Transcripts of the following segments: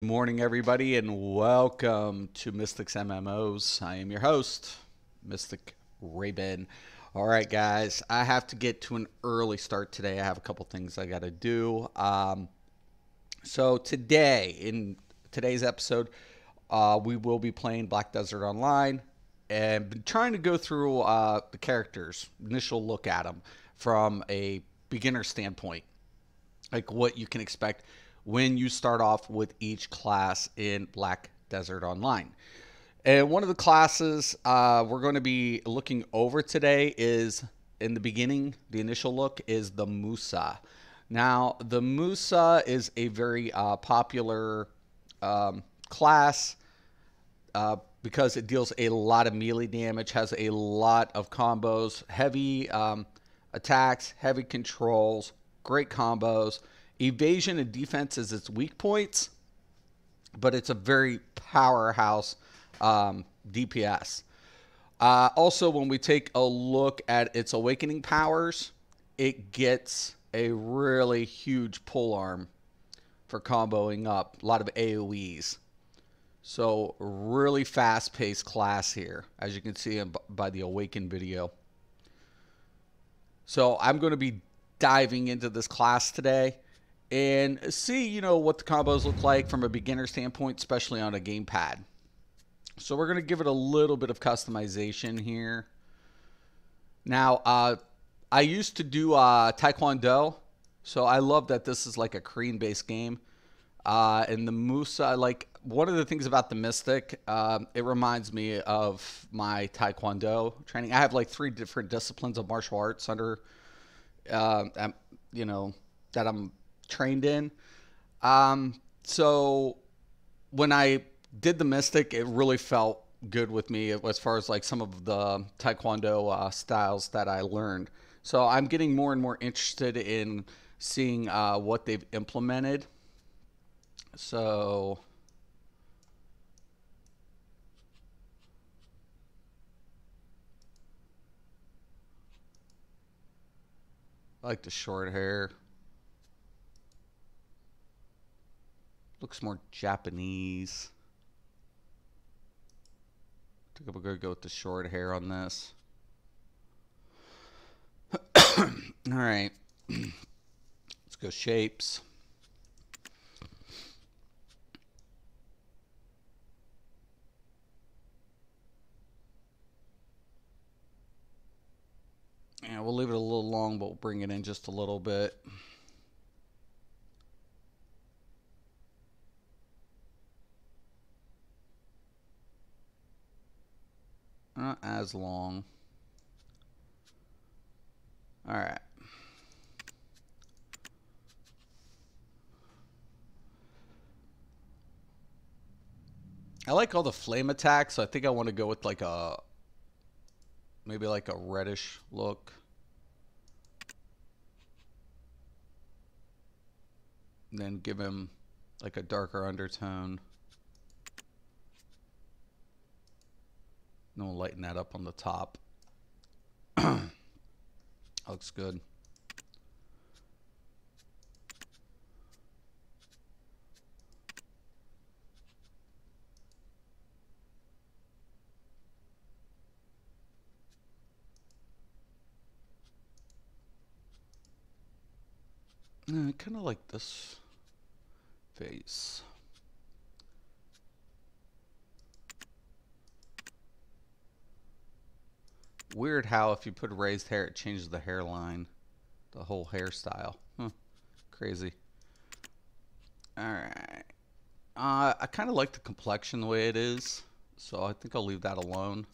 Morning, everybody, and welcome to Mystics MMOs. I am your host, Mystic Raven. All right, guys, I have to get to an early start today. I have a couple things I got to do. So today, in today's episode, we will be playing Black Desert Online and been trying to go through the characters, initial look at them from a beginner standpoint, like what you can expect when you start off with each class in Black Desert Online. And one of the classes we're going to be looking over today is, in the beginning, the initial look is the Musa. Now, the Musa is a very popular class because it deals a lot of melee damage, has a lot of combos, heavy attacks, heavy controls, great combos. Evasion and defense is its weak points, but it's a very powerhouse DPS. Also, when we take a look at its awakening powers, it gets a really huge pull arm for comboing up, a lot of AoEs. So really fast-paced class here, as you can see by the Awaken video. So I'm going to be diving into this class today and see, what the combos look like from a beginner standpoint, especially on a gamepad. So we're going to give it a little bit of customization here. Now, I used to do Taekwondo, so I love that this is like a Korean-based game. And the Musa, like one of the things about the Mystic, it reminds me of my Taekwondo training. I have like 3 different disciplines of martial arts under, that I'm trained in. So when I did the Mystic, it really felt good with me as far as like some of the Taekwondo styles that I learned. So I'm getting more and more interested in seeing what they've implemented. So I like the short hair. Looks more Japanese. I think I'm going to go with the short hair on this. All right. Let's go shapes. Yeah, we'll leave it a little long, but we'll bring it in just a little bit. Not as long. All right. I like all the flame attacks, so I think I want to go with like maybe like a reddish look. And then give him like a darker undertone. And we'll lighten that up on the top. Looks good. Kind of like this face. Weird how if you put raised hair, it changes the hairline, the whole hairstyle. Huh. Crazy. All right. I kind of like the complexion the way it is, so I think I'll leave that alone.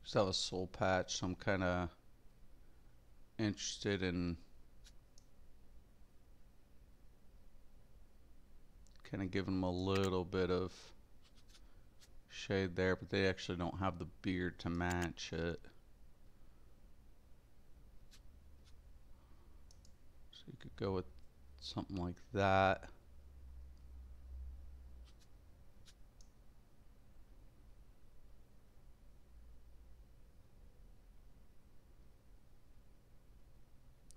Just have a soul patch, so I'm kind of interested in kind of giving them a little bit of shade there, but they actually don't have the beard to match it. So you could go with something like that.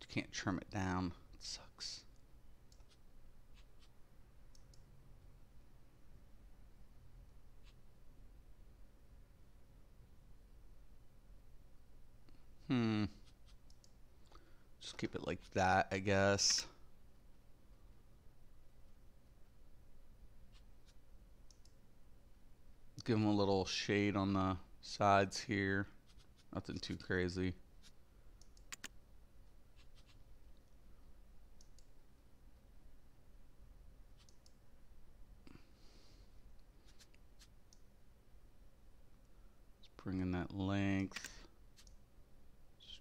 You can't trim it down. It sucks. Just keep it like that, I guess. Give them a little shade on the sides here. Nothing too crazy. Just bring in that length. Just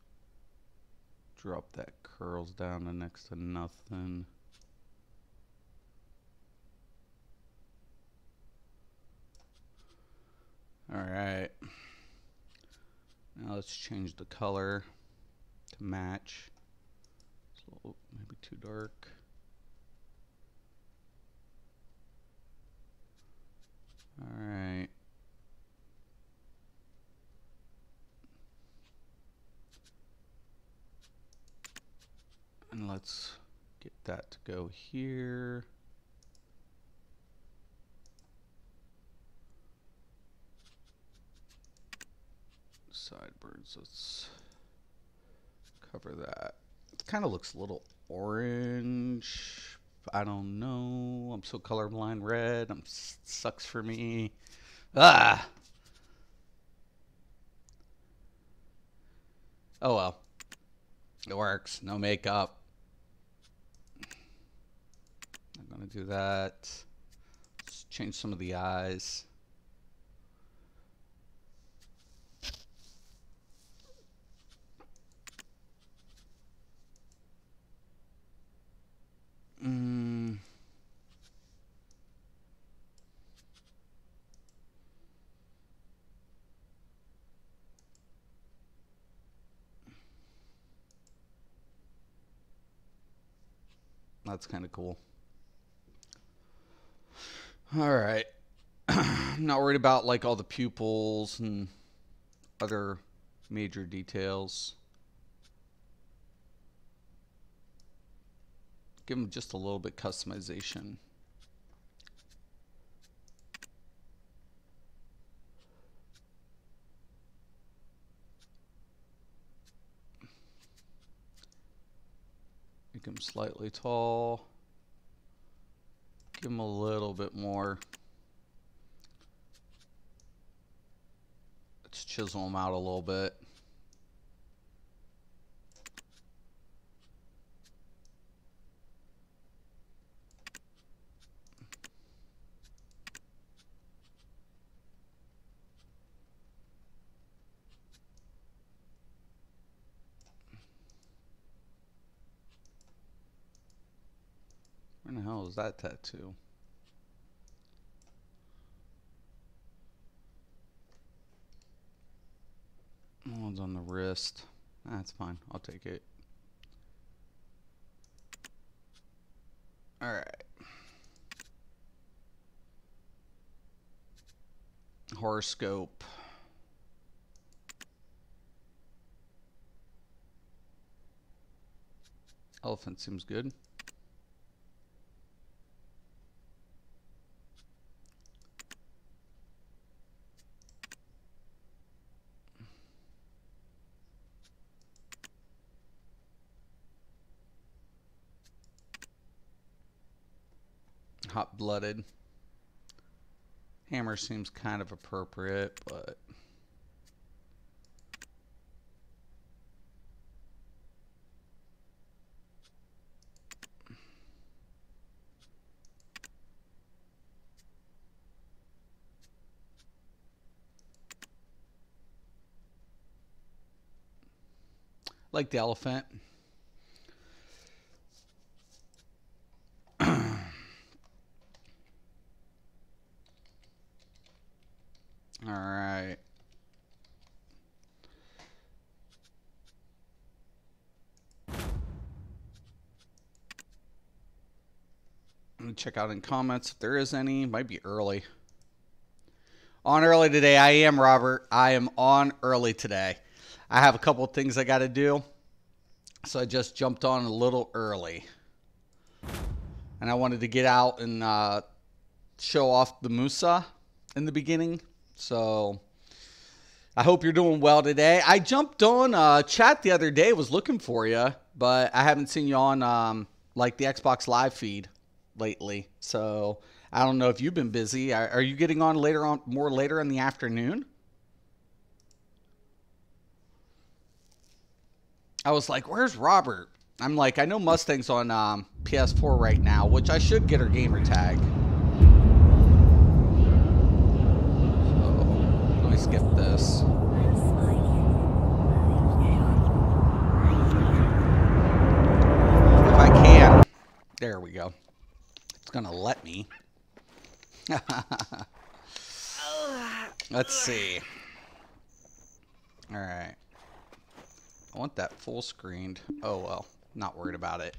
drop that curls down to next to nothing. Alright. Now let's change the color to match. It's a little, maybe too dark. Alright. And let's get that to go here. Sideburns, let's cover that. It kind of looks a little orange. I don't know. I'm so colorblind. Red. Sucks for me. Ah. Oh well. It works. No makeup. I'm gonna do that. Let's change some of the eyes. That's kind of cool. All right. I'm not worried about like all the pupils and other major details. Give them just a little bit customization. Make them slightly tall. Give them a little bit more. Let's chisel them out a little bit. Where the hell is that tattoo? One's on the wrist. That's fine. I'll take it. All right. Horoscope. Elephant seems good. Hot-blooded. Hammer seems kind of appropriate, but like the elephant. right. Let me check out in comments if there is any. Might be early. On early today. I am, Robert. I am on early today. I have a couple of things I got to do. So I just jumped on a little early. And I wanted to get out and show off the Musa in the beginning. So I hope you're doing well today. I jumped on chat the other day, was looking for you, but I haven't seen you on like the Xbox Live feed lately. So I don't know if you've been busy. Are you getting on more later in the afternoon? I was like, where's Robert? I'm like, I know Mustang's on PS4 right now, which I should get her gamer tag. So let me skip this. If I can. There we go. It's going to let me. Let's see. All right. I want that full screened. Oh, well. Not worried about it.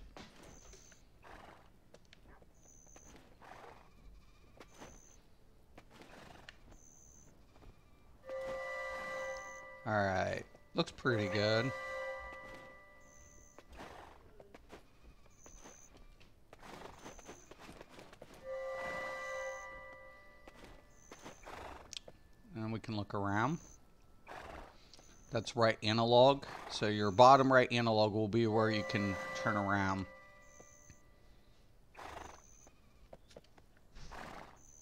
All right. Looks pretty good. And we can look around. That's right analog. So your bottom right analog will be where you can turn around.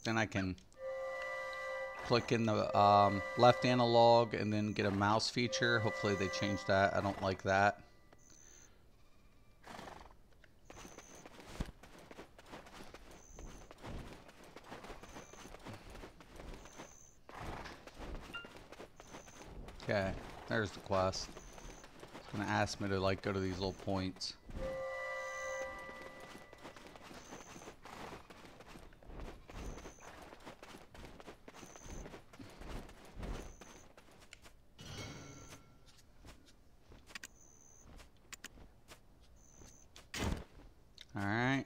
Then I can click in the left analog and then get a mouse feature. Hopefully they changed that. I don't like that. Okay. There's the quest. It's gonna ask me to like go to these little points. All right.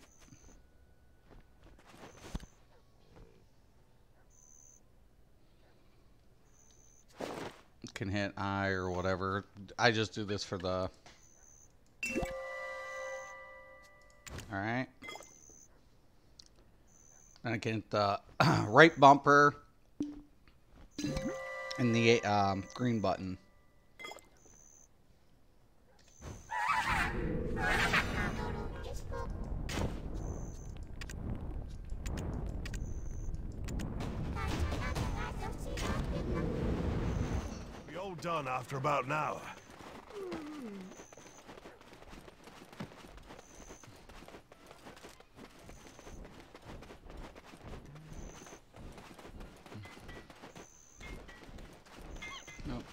Can hit I or whatever. I just do this for the... Alright. Then I can hit the right bumper and the green button. Done after about an hour. Nope.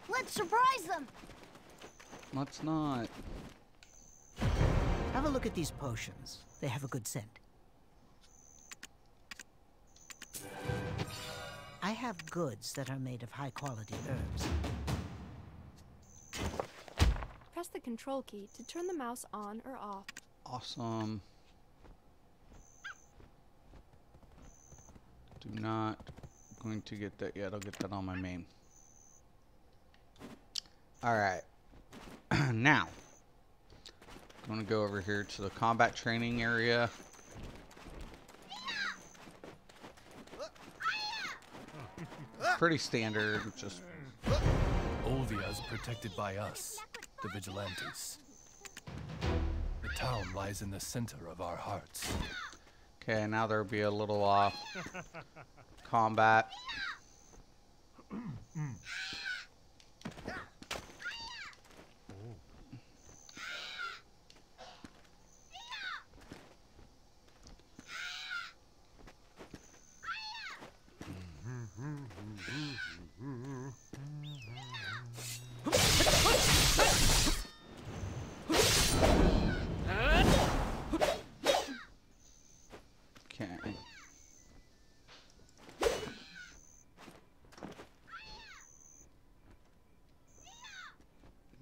Let's surprise them. Let's not. Have a look at these potions. They have a good scent. I have goods that are made of high-quality herbs. Press the control key to turn the mouse on or off. Awesome. Do not going to get that yet. I'll get that on my main. Alright. Now. I'm going to go over here to the combat training area. Pretty standard, just... Olvia is protected by us, the Vigilantes. The town lies in the center of our hearts. Okay, now there'll be a little combat.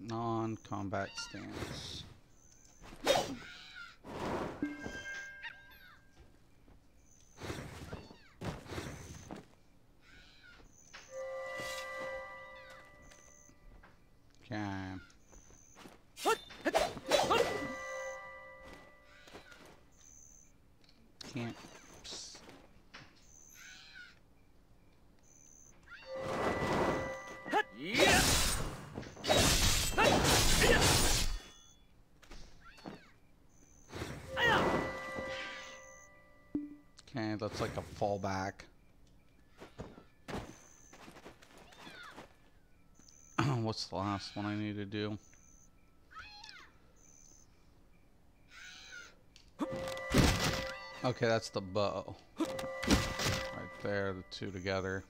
Non-combat stance. Okay. Can't. Okay, that's like a fallback. What's the last one I need to do? Okay, that's the bow. Right there, the two together.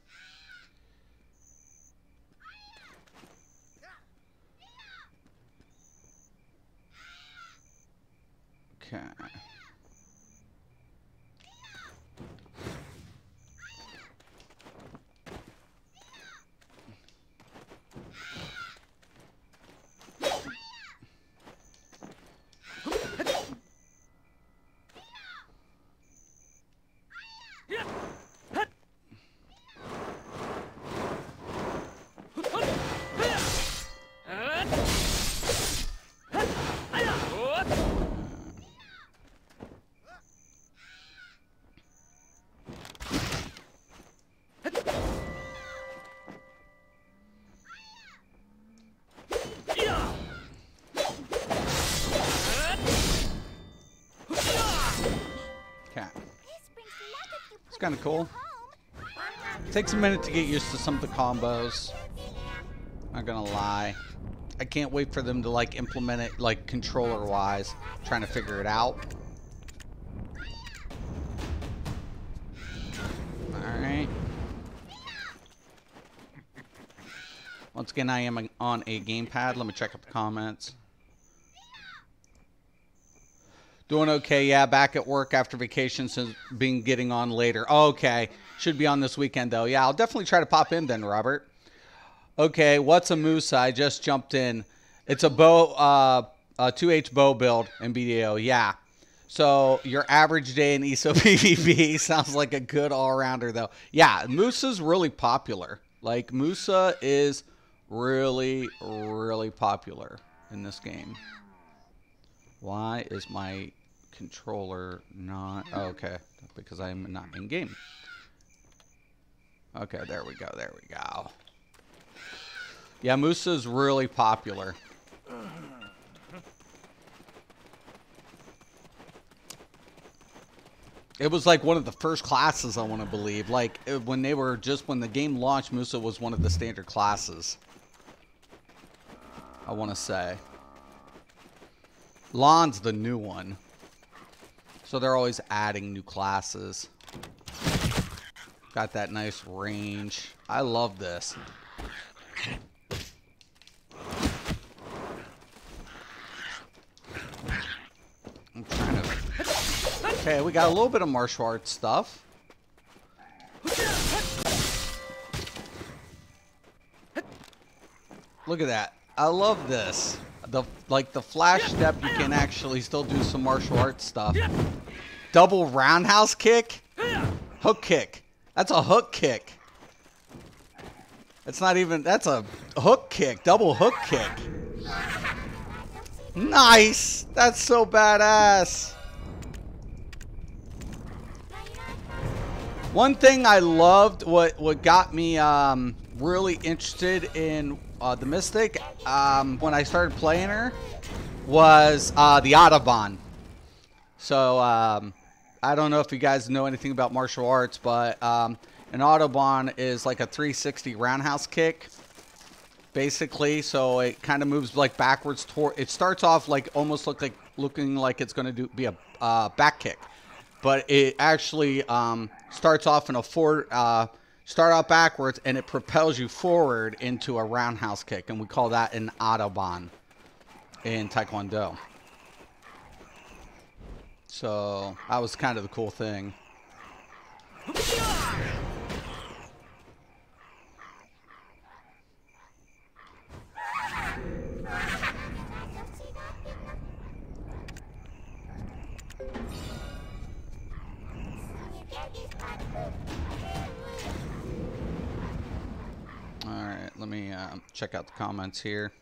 Okay. Kind of cool. Takes a minute to get used to some of the combos. Not gonna lie. I can't wait for them to like implement it like controller wise. Trying to figure it out. Alright. Once again, I am on a gamepad. Let me check up the comments. Doing okay, yeah, back at work after vacation since been getting on later. Okay, should be on this weekend though. Yeah, I'll definitely try to pop in then, Robert. Okay, what's a Musa? I just jumped in. It's a bow, a 2H bow build in BDO, yeah. So your average day in ESO PvP sounds like a good all-rounder though. Yeah, Musa's really popular. Like, Musa is really, really popular in this game. Why is my controller not... Oh, okay, because I'm not in game. Okay, there we go, there we go. Yeah, Musa's really popular. It was like one of the first classes, I want to believe. Like, when they were just... When the game launched, Musa was one of the standard classes. I want to say. Lawn's the new one. So they're always adding new classes. Got that nice range. I love this. I'm trying to... Okay, we got a little bit of martial arts stuff. Look at that. I love this. Like the flash step, you can actually still do some martial arts stuff. Double roundhouse kick? Hook kick. That's a hook kick. It's not even, that's a hook kick. Double hook kick. Nice. That's so badass. One thing I loved, what got me really interested in the Mystic when I started playing her was the Autobahn. So I don't know if you guys know anything about martial arts, but an Autobahn is like a 360 roundhouse kick, basically. So it kind of moves like backwards toward. It starts off like almost looking like it's going to be a back kick, but it actually starts off in a forward. Start out backwards, and it propels you forward into a roundhouse kick, and we call that an Autobahn in Taekwondo. So that was kind of the cool thing. check out the comments here.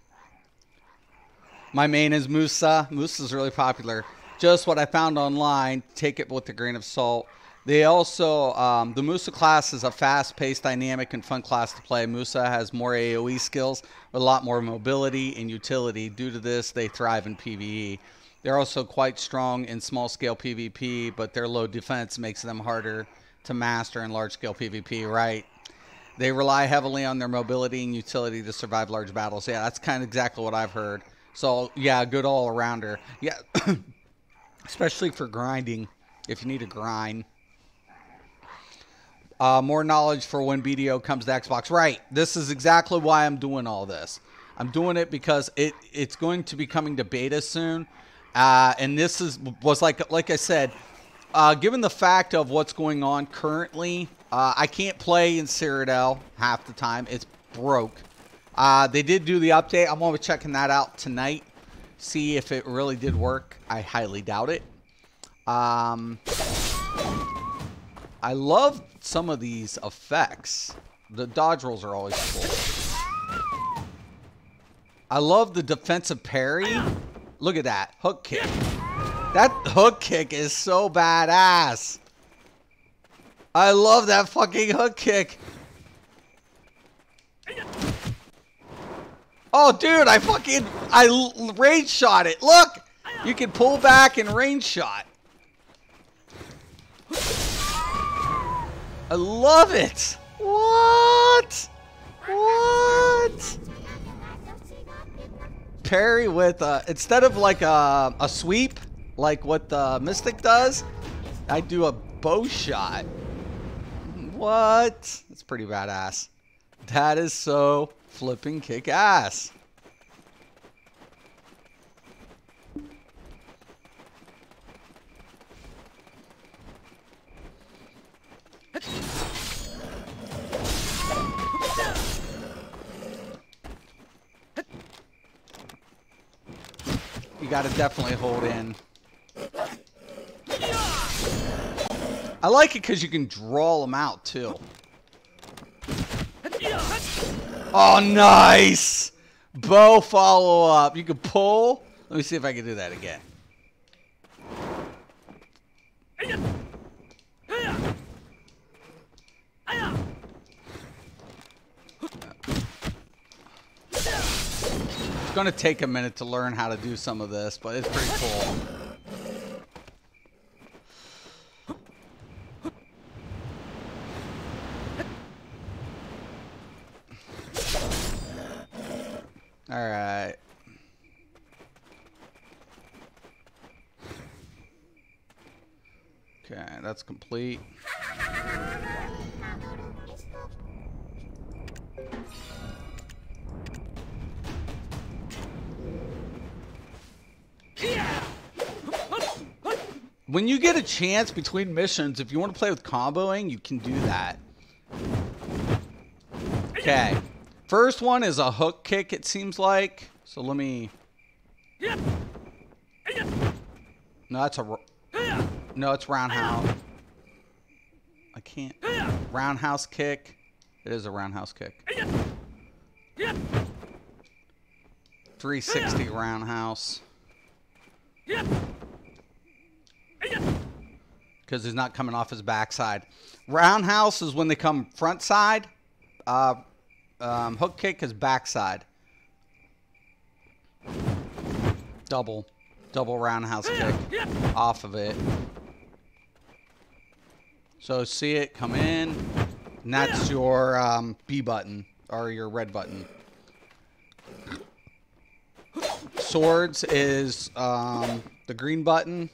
My main is Musa. Musa's really popular. Just what I found online. Take it with a grain of salt. They also, the Musa class is a fast-paced, dynamic, and fun class to play. Musa has more AoE skills, with a lot more mobility and utility. Due to this, they thrive in PvE. They're also quite strong in small-scale PvP, but their low defense makes them harder to master in large-scale PvP, right? They rely heavily on their mobility and utility to survive large battles. Yeah, that's kind of exactly what I've heard. So, yeah, good all-arounder. Yeah, especially for grinding, if you need to grind. More knowledge for when BDO comes to Xbox. Right. This is exactly why I'm doing all this. I'm doing it because it's going to be coming to beta soon. And this was like I said, given the fact of what's going on currently, I can't play in Cyrodiil half the time. It's broke. They did do the update. I'm going to be checking that out tonight. See if it really did work. I highly doubt it. I love some of these effects. The dodge rolls are always cool. I love the defensive parry. Look at that. Hook kick. That hook kick is so badass. I love that fucking hook kick. Oh, dude, I range shot it. Look, you can pull back and range shot. I love it. What? What? Parry with, instead of like a sweep, like what the Mystic does, I do a bow shot. What? That's pretty badass. That is so flipping kick ass. You gotta definitely hold in. I like it because you can draw them out too. Oh, nice! Bow follow up. You can pull. Let me see if I can do that again. It's going to take a minute to learn how to do some of this, but it's pretty cool. All right. Okay, that's complete. When you get a chance between missions, if you want to play with comboing, you can do that. Okay. First one is a hook kick, it seems like. So let me... No, that's a... No, it's roundhouse. I can't... Roundhouse kick. It is a roundhouse kick. 360 roundhouse. Because he's not coming off his backside. Roundhouse is when they come front side. Hook kick is backside. Double roundhouse kick off of it. So see it come in, and that's your B button or your red button. Swords is the green button.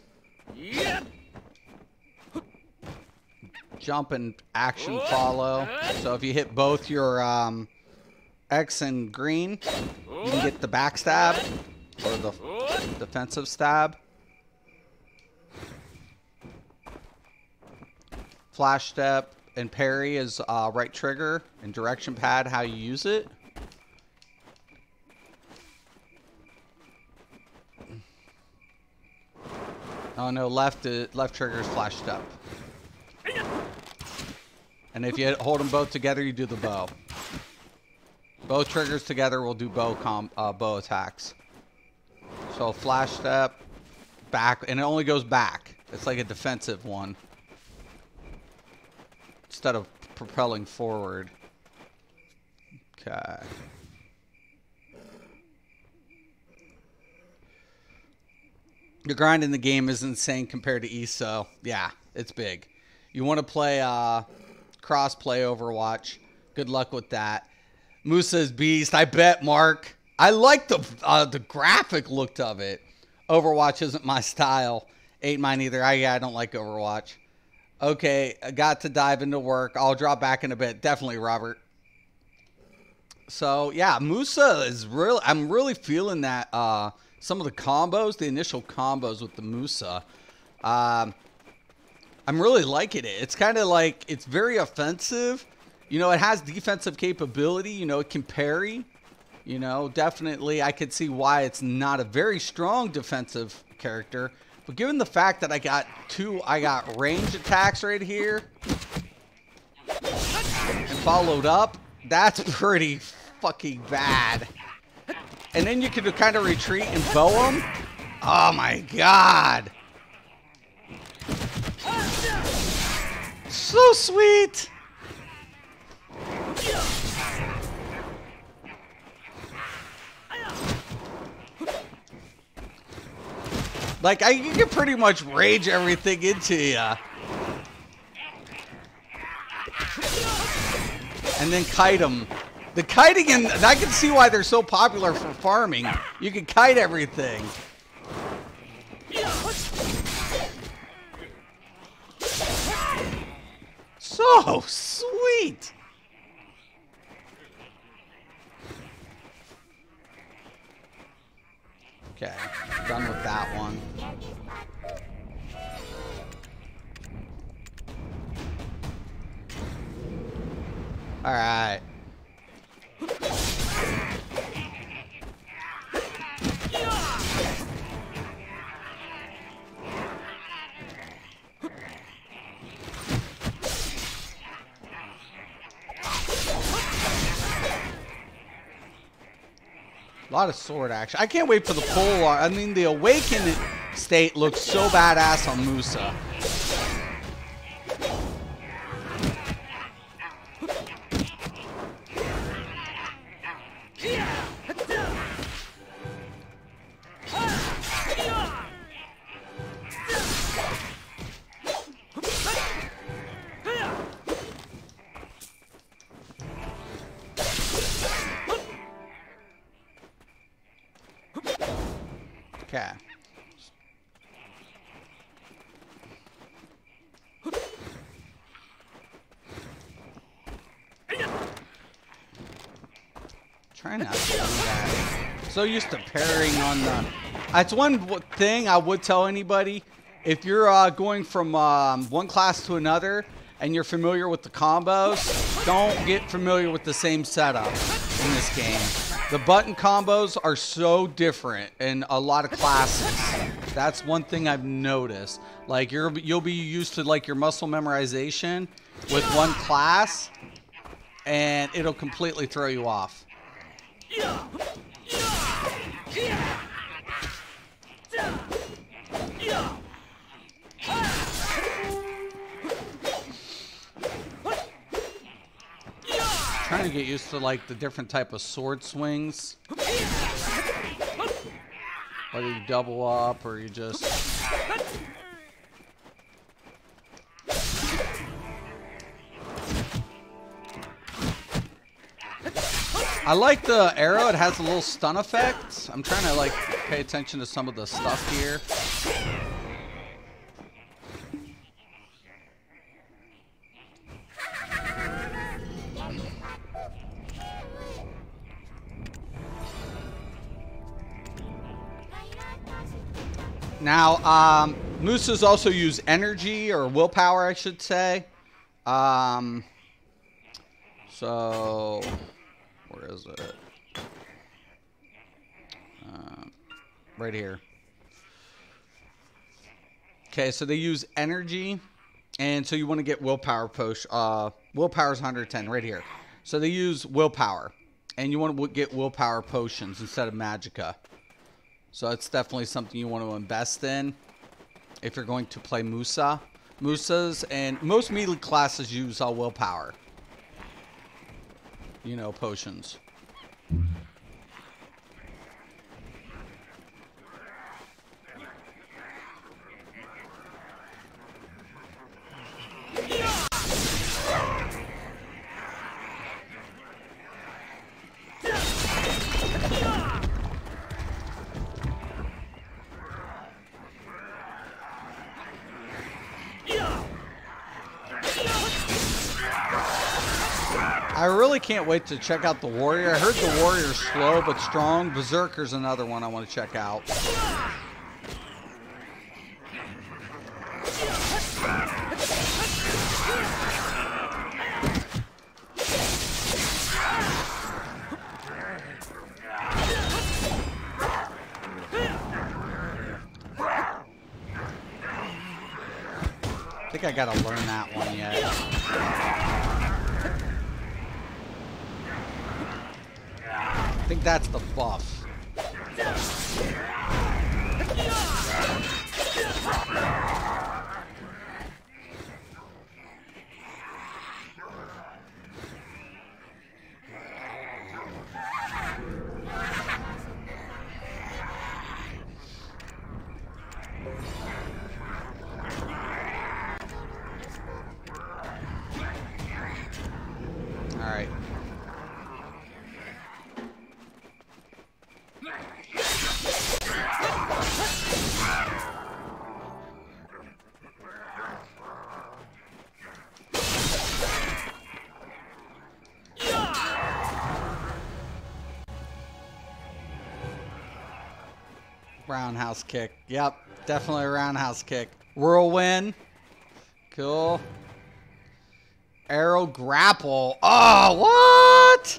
Jump and action follow. So if you hit both your X and green, you can get the backstab or the defensive stab. Flash step and parry is right trigger and direction pad how you use it. Oh no, left trigger is flash step. And if you hold them both together, you do the bow. Both triggers together will do bow attacks. So flash step, back, and it only goes back. It's like a defensive one. Instead of propelling forward. Okay. The grind in the game is insane compared to ESO. Yeah, it's big. You want to play cross-play Overwatch. Good luck with that. Musa's Beast. I bet, Mark. I like the graphic look of it. Overwatch isn't my style. Ain't mine either. I don't like Overwatch. Okay, I got to dive into work. I'll drop back in a bit. Definitely, Robert. So, yeah, Musa is really... I'm really feeling that some of the combos, the initial combos with the Musa, I'm really liking it. It's kind of like... It's very offensive. You know, it has defensive capability. You know, it can parry. You know, definitely I could see why it's not a very strong defensive character. But given the fact that I got range attacks right here and followed up, that's pretty fucking bad. And then you can kind of retreat and bow them. Oh my god. So sweet. Like, you can pretty much rage everything into you. And then kite them. The kiting, and I can see why they're so popular for farming. You can kite everything. So sweet. Okay, done with that one. All right. A lot of sword action. I can't wait for the polearm. I mean, the awakened state looks so badass on Musa. Okay. Try not to do that. So used to parrying on the... That's one thing I would tell anybody. If you're going from one class to another and you're familiar with the combos, don't get familiar with the same setup in this game. The button combos are so different in a lot of classes. That's one thing I've noticed. Like you'll be used to like your muscle memorization with one class, and it'll completely throw you off. Trying to get used to like the different type of sword swings. Whether you double up or you just... I like the arrow. It has a little stun effect. I'm trying to like pay attention to some of the stuff here. Now, Musa's also use energy or willpower, I should say. So, where is it? Right here. Okay, so they use energy, and so you want to get willpower push. Willpower's 110 right here. So they use willpower, And you want to get willpower potions instead of magicka. So it's definitely something you want to invest in if you're going to play Musa. Musas and most melee classes use all willpower. You know, potions. I really can't wait to check out the Warrior. I heard the Warrior's slow but strong. Berserker's another one I want to check out. I think I gotta learn that one yet. I think that's the buff. All right. Roundhouse kick. Yep, definitely a roundhouse kick. Whirlwind. Cool. Arrow grapple. Oh, what?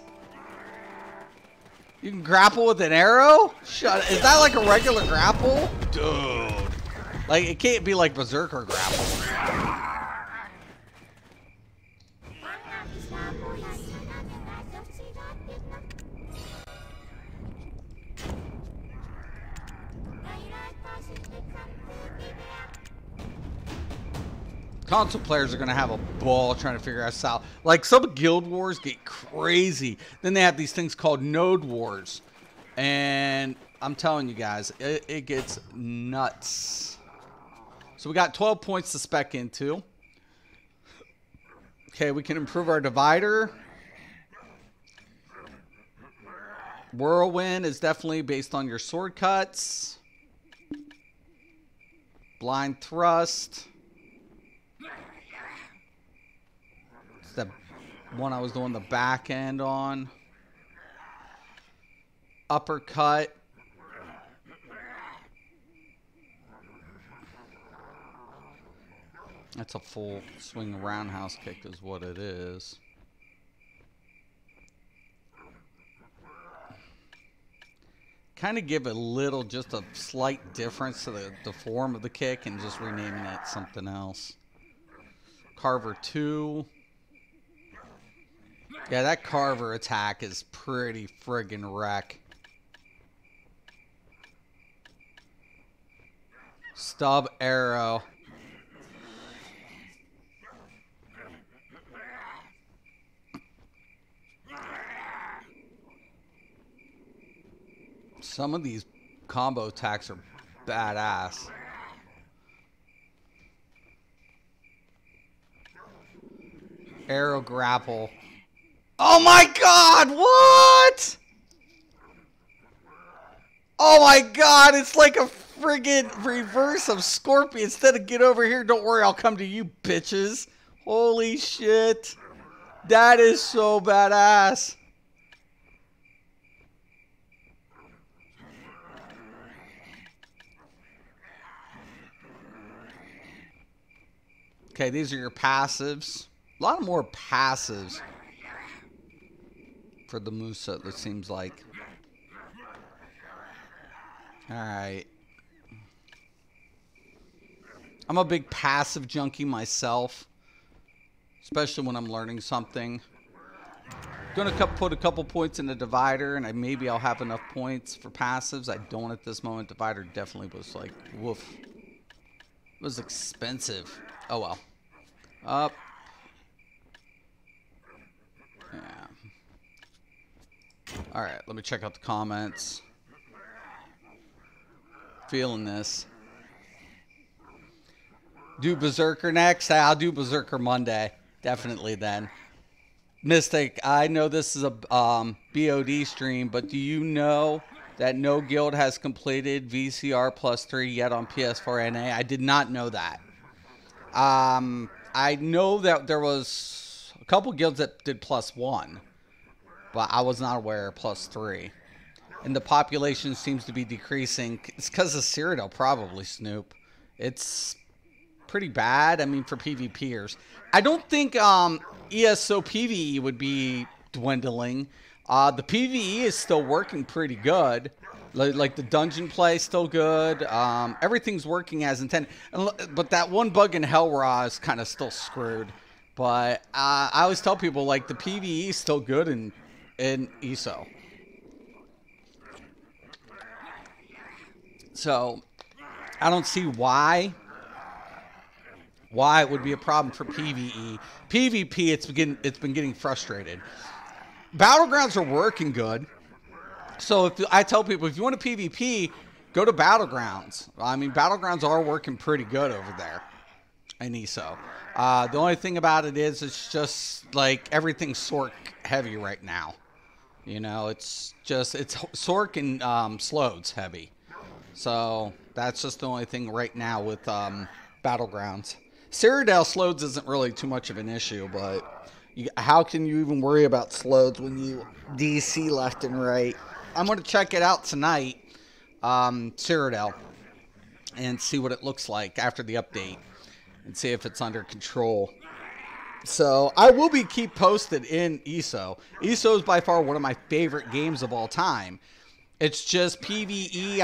You can grapple with an arrow? Shut. Is that like a regular grapple? Dude. Like, it can't be like Berserker grapple. Console players are going to have a ball trying to figure us out. Like, some guild wars get crazy. Then they have these things called node wars. And I'm telling you guys, it gets nuts. So we got 12 points to spec into. Okay, we can improve our divider. Whirlwind is definitely based on your sword cuts. Blind thrust. The one I was doing the back end on. Uppercut. That's a full swing roundhouse kick is what it is. Kind of give a little, just a slight difference to the form of the kick and just renaming it something else. Carver 2. Yeah, that Carver attack is pretty friggin' wreck. Stub arrow. Some of these combo attacks are badass. Arrow grapple. Oh my god, what? Oh my god, it's like a friggin' reverse of Scorpion. Instead of get over here, don't worry, I'll come to you, bitches. Holy shit. That is so badass. Okay, these are your passives. A lot more passives for the Musa, it seems like. Alright. I'm a big passive junkie myself. Especially when I'm learning something. Going to put a couple points in the divider, and maybe I'll have enough points for passives. I don't at this moment. Divider definitely was like, woof. It was expensive. Oh, well. Up. Yeah. All right, let me check out the comments. Feeling this. Do Berserker next? I'll do Berserker Monday. Definitely then. Mystic, I know this is a BOD stream, but do you know that no guild has completed VCR +3 yet on PS4 NA? I did not know that. I know that there was a couple guilds that did +1, but I was not aware of +3. And the population seems to be decreasing. It's because of Cyrodiil, probably, Snoop. It's pretty bad, I mean, for PvPers. I don't think ESO PvE would be dwindling. The PvE is still working pretty good. Like the dungeon play is still good. Everything's working as intended. But that one bug in Hellraw is kind of still screwed. But I always tell people, like, the PvE is still good in ESO. So I don't see why it would be a problem for PvE. PvP, it's been getting frustrated. Battlegrounds are working good. So I tell people, if you want a PvP, go to Battlegrounds. I mean, Battlegrounds are working pretty good over there in ESO. The only thing about it is it's just like everything's Sork heavy right now. You know, it's Sork and Slodes heavy. So that's just the only thing right now with Battlegrounds. Cyrodiil Slodes isn't really too much of an issue, but how can you even worry about Slodes when you DC left and right? I'm going to check it out tonight, Cyrodiil, and see what it looks like after the update and see if it's under control. So I will keep posted in ESO. ESO is by far one of my favorite games of all time. It's just PvE.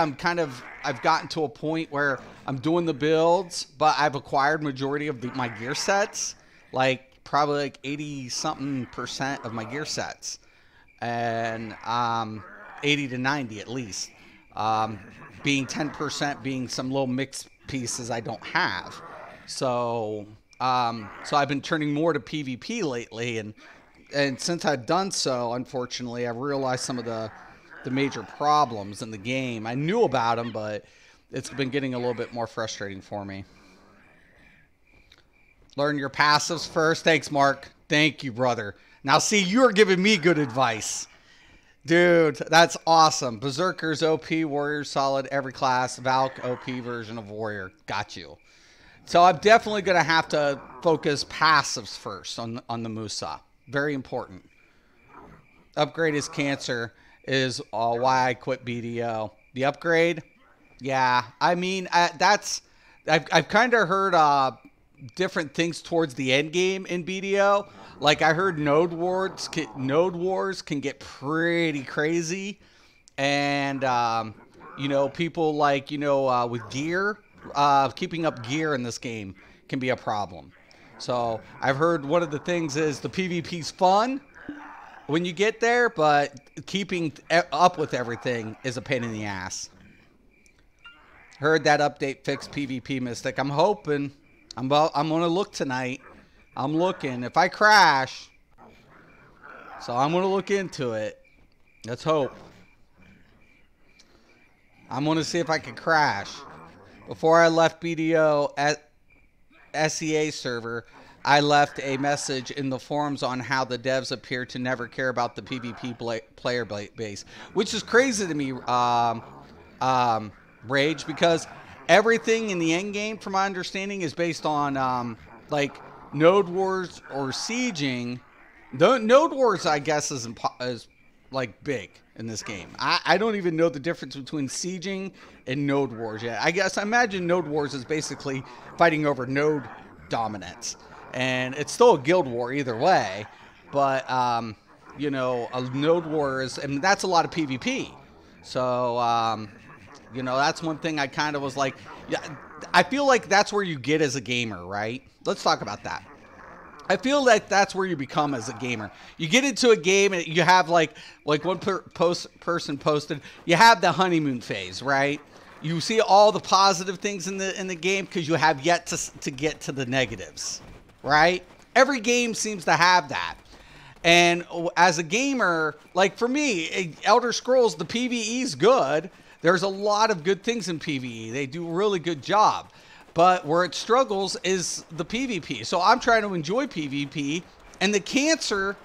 I've gotten to a point where I'm doing the builds, but I've acquired majority of my gear sets, like probably like 80-something% of my gear sets, and 80 to 90 at least, being 10% being some little mixed pieces I don't have. So I've been turning more to PvP lately, and since I've done so, unfortunately, I've realized some of the major problems in the game. I knew about them, but it's been getting a little bit more frustrating for me. Learn your passives first. Thanks, Mark. Thank you, brother. Now, see, you're giving me good advice. Dude, that's awesome. Berserker's OP, Warrior solid, every class, Valk OP version of Warrior. Got you. So I'm definitely going to have to focus passives first on the Musa. Very important. Upgrade is cancer. Is why I quit BDO. The upgrade, yeah. I mean, I've kind of heard different things towards the end game in BDO. Like I heard node wars can get pretty crazy, and you know, people like with gear, keeping up gear in this game can be a problem. So I've heard one of the things is the PvP's fun when you get there, but keeping up with everything is a pain in the ass. Heard that update fixed PvP, Mystic. I'm hoping. I'm going to look tonight. I'm looking. If I crash, so I'm going to look into it. Let's hope. I'm going to see if I can crash. Before I left BDO at SEA server, I left a message in the forums on how the devs appear to never care about the PvP player base, which is crazy to me, Rage, because everything in the end game, from my understanding, is based on like node wars or sieging. The node wars, I guess, is like big in this game. I don't even know the difference between sieging and node wars yet. I imagine node wars is basically fighting over node dominance. And it's still a guild war either way, but, you know, a node war is, and that's a lot of PvP. So, you know, that's one thing I kind of was like, yeah, I feel like that's where you get as a gamer, right? Let's talk about that. I feel like that's where you become as a gamer. You get into a game and you have like one person posted, you have the honeymoon phase, right? You see all the positive things in the game because you have yet to get to the negatives, right? Every game seems to have that. And as a gamer, like for me, Elder Scrolls, the PvE is good. There's a lot of good things in PvE. They do a really good job. But where it struggles is the PvP. So I'm trying to enjoy PvP, and the cancer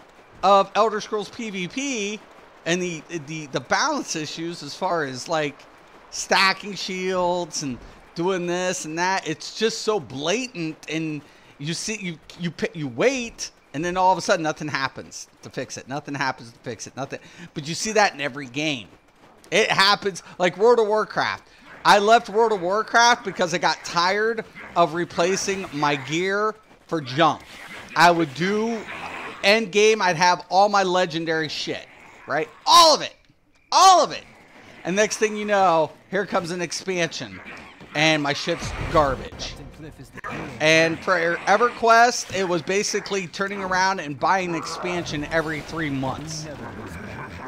of Elder Scrolls PvP and the balance issues as far as like stacking shields and doing this and that, it's just so blatant. And you see, you wait, and then all of a sudden nothing happens to fix it. Nothing happens to fix it. Nothing. But you see that in every game. It happens like World of Warcraft. I left World of Warcraft because I got tired of replacing my gear for junk. I would do end game. I'd have all my legendary shit, right? All of it. All of it. And next thing you know, here comes an expansion. And my shit's garbage. And for EverQuest, it was basically turning around and buying an expansion every 3 months.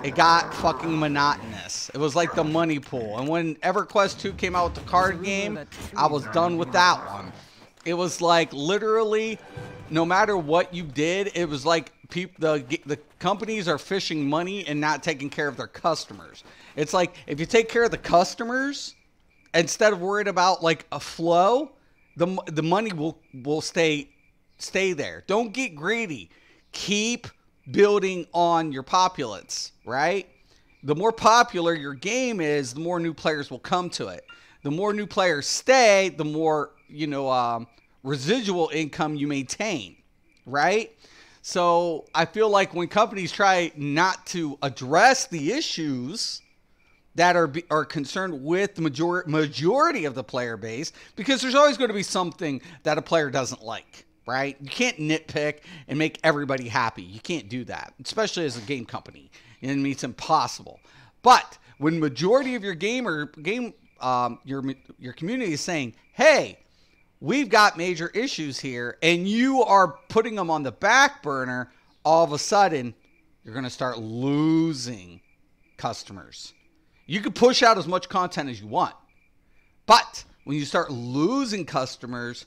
It got fucking monotonous. It was like the money pool. And when EverQuest 2 came out with the card game, I was done with that one. It was like literally, no matter what you did, it was like the companies are fishing money and not taking care of their customers. It's like if you take care of the customers instead of worried about like a flow, the money will stay there. Don't get greedy. Keep building on your populace, right? The more popular your game is, the more new players will come to it. The more new players stay, the more, residual income you maintain, right? So I feel like when companies try not to address the issues that are concerned with the majority of the player base, because there's always going to be something that a player doesn't like. Right? You can't nitpick and make everybody happy. You can't do that, especially as a game company. I mean, it's impossible. But when majority of your your community is saying, "Hey, we've got major issues here," and you are putting them on the back burner, all of a sudden you're going to start losing customers. You can push out as much content as you want, but when you start losing customers,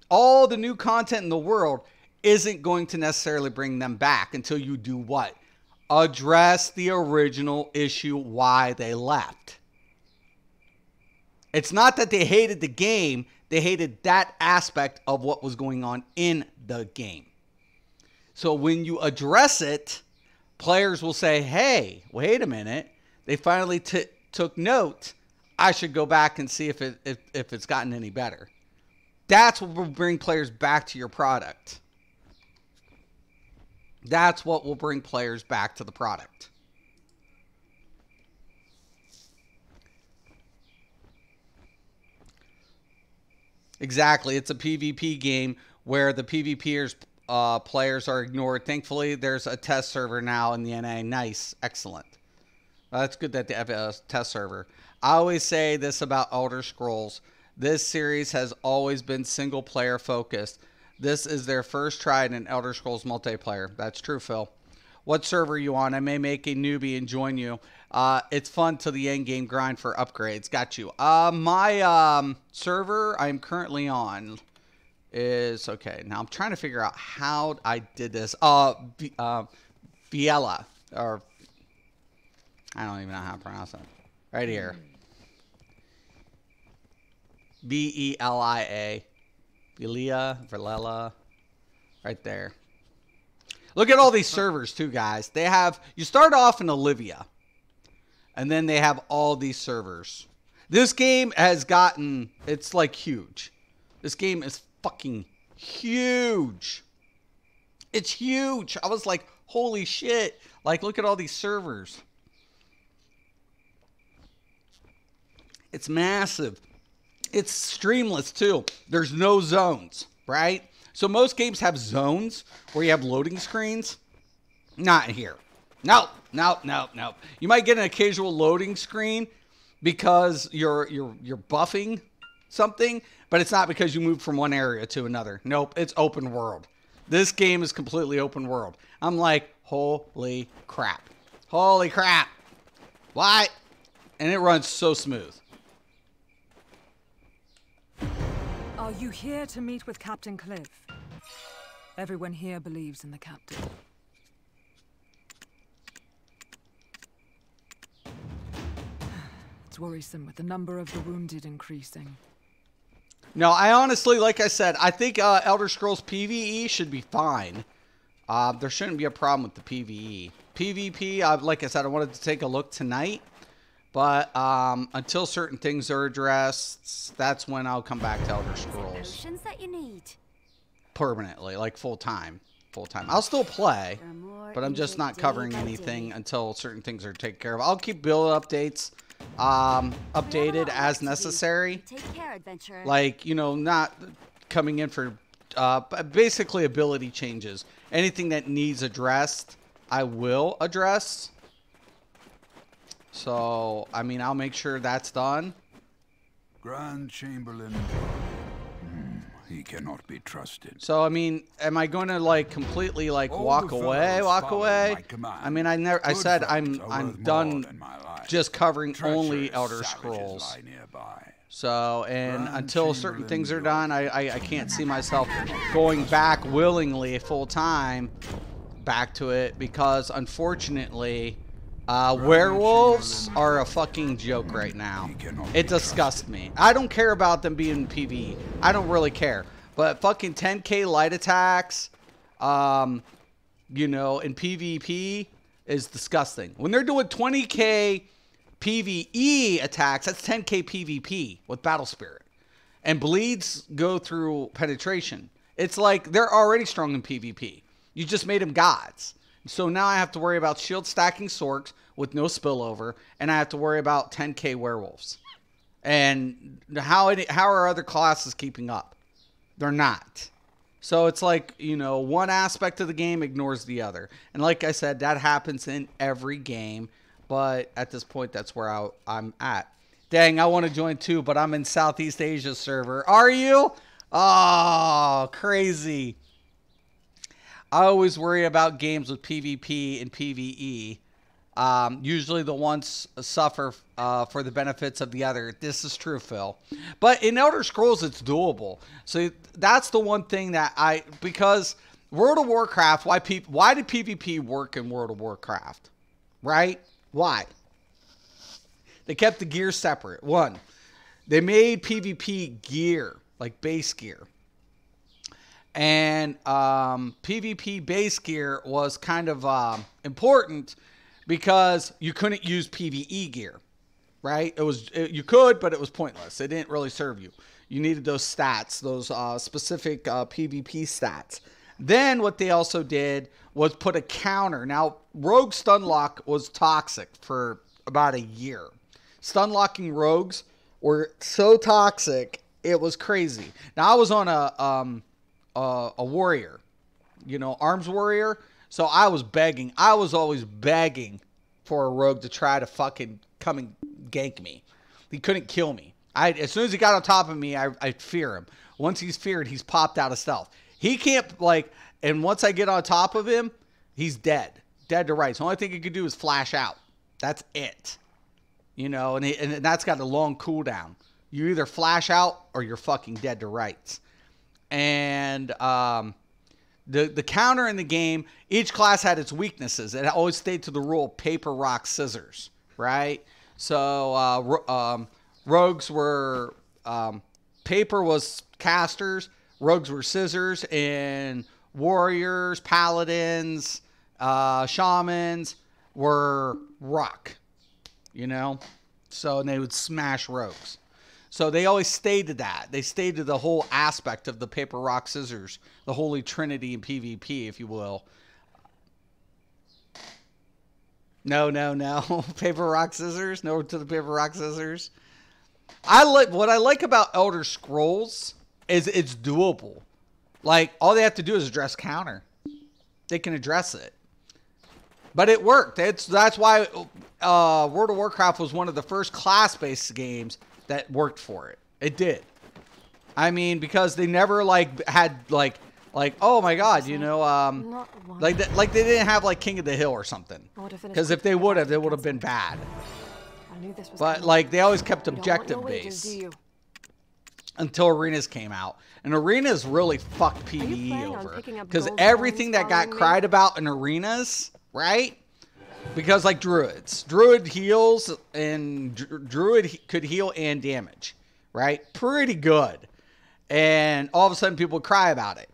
all the new content in the world isn't going to necessarily bring them back until you do what? Address the original issue why they left. It's not that they hated the game. They hated that aspect of what was going on in the game. So when you address it, players will say, hey, wait a minute. They finally took note. I should go back and see if it's gotten any better. That's what will bring players back to your product. That's what will bring players back to the product. Exactly. It's a PvP game where the PvPers players are ignored. Thankfully, there's a test server now in the NA. Nice. Excellent. That's good that they have a test server. I always say this about Elder Scrolls. This series has always been single player focused. This is their first try in an Elder Scrolls multiplayer. That's true, Phil. What server are you on? I may make a newbie and join you. It's fun till the end game grind for upgrades. Got you. My server I'm currently on is, okay, now I'm trying to figure out how I did this. Biela, or I don't even know how to pronounce it. Right here. Belia. Vilela. Right there. Look at all these servers too, guys. They have, you start off in Olivia, and then they have all these servers. This game has gotten, it's like huge. This game is fucking huge. It's huge. I was like, holy shit. Like, look at all these servers. It's massive. It's streamless too. There's no zones, right? So most games have zones where you have loading screens. Not here. No. You might get an occasional loading screen because you're buffing something, but it's not because you moved from one area to another. Nope, it's open world. This game is completely open world. I'm like, holy crap. Holy crap. What? And it runs so smooth. Are you here to meet with Captain Cliff? Everyone here believes in the captain. It's worrisome with the number of the wounded increasing. No, I honestly, like I said, I think Elder Scrolls PvE should be fine. There shouldn't be a problem with the PvE. PvP, like I said, I wanted to take a look tonight. But until certain things are addressed, that's when I'll come back to Elder Scrolls. That you need. Permanently, like full-time. I'll still play, but I'm just not covering anything until certain things are taken care of. I'll keep build updates updated as necessary. Take care, adventurer. Like, you know, not coming in for basically ability changes. Anything that needs addressed, I will address. So, I mean, I'll make sure that's done. Grand Chamberlain. He cannot be trusted. So, I mean, am I going to like completely like walk away? I mean, I said I'm done just covering only Elder Scrolls. So, and until certain things are done, I can't see myself going back willingly full time back to it, because unfortunately werewolves are a fucking joke right now. It disgusts me. I don't care about them being PvE. I don't really care. But fucking 10k light attacks, you know, in PvP is disgusting. When they're doing 20k PvE attacks, that's 10k PvP with Battle Spirit. And bleeds go through penetration. It's like they're already strong in PvP. You just made them gods. So now I have to worry about shield stacking sorks with no spillover, and I have to worry about 10k werewolves. And how are other classes keeping up? They're not. So it's like, you know, one aspect of the game ignores the other. And like I said, that happens in every game. But at this point, that's where I'm at. Dang, I want to join too, but I'm in Southeast Asia server. Are you? Oh, crazy. I always worry about games with PvP and PvE. Usually the ones suffer for the benefits of the other. This is true, Phil. But in Elder Scrolls, it's doable. So that's the one thing that because World of Warcraft, why did PvP work in World of Warcraft? Right? Why? They kept the gear separate. One, they made PvP gear, like base gear. And PvP base gear was kind of important because you couldn't use PvE gear, right? You could, but it was pointless. It didn't really serve you. You needed those stats, those specific PvP stats. Then what they also did was put a counter. Now, rogue stun lock was toxic for about a year. Stun locking rogues were so toxic, it was crazy. Now, I was on a warrior, you know, arms warrior. So I was begging. I was always begging for a rogue to try to fucking come and gank me. He couldn't kill me. As soon as he got on top of me, I'd fear him. Once he's feared, he's popped out of stealth. He can't, like, and once I get on top of him, he's dead. Dead to rights. The only thing he could do is flash out. That's it. You know, and that's got a long cooldown. You either flash out or you're fucking dead to rights. And the counter in the game, each class had its weaknesses. It always stayed to the rule of paper, rock, scissors, right? So rogues were paper was casters, rogues were scissors, and warriors, paladins, shamans were rock, you know? So and they would smash rogues. So they always stayed to that. They stayed to the whole aspect of the paper, rock, scissors, the holy trinity in PvP, if you will. No. Paper, rock, scissors. No to the paper, rock, scissors. What I like about Elder Scrolls is it's doable. Like, all they have to do is address counter. They can address it. But it worked. That's why World of Warcraft was one of the first class-based games that worked for it. It did. I mean, because they never had Like, oh my God, you know, Not one. like they didn't have like King of the Hill or something. I would've finished Because if they quicker would have, if I it would have hadn't been bad. I knew this was But coming. like they always kept You don't want your objective wages, do based you? until arenas came out, and arenas really fucked you PvE planning on over picking up because gold everything coins that got following me? cried about in arenas, right? Because like druid heals and druid could heal and damage, right? Pretty good. And all of a sudden people would cry about it.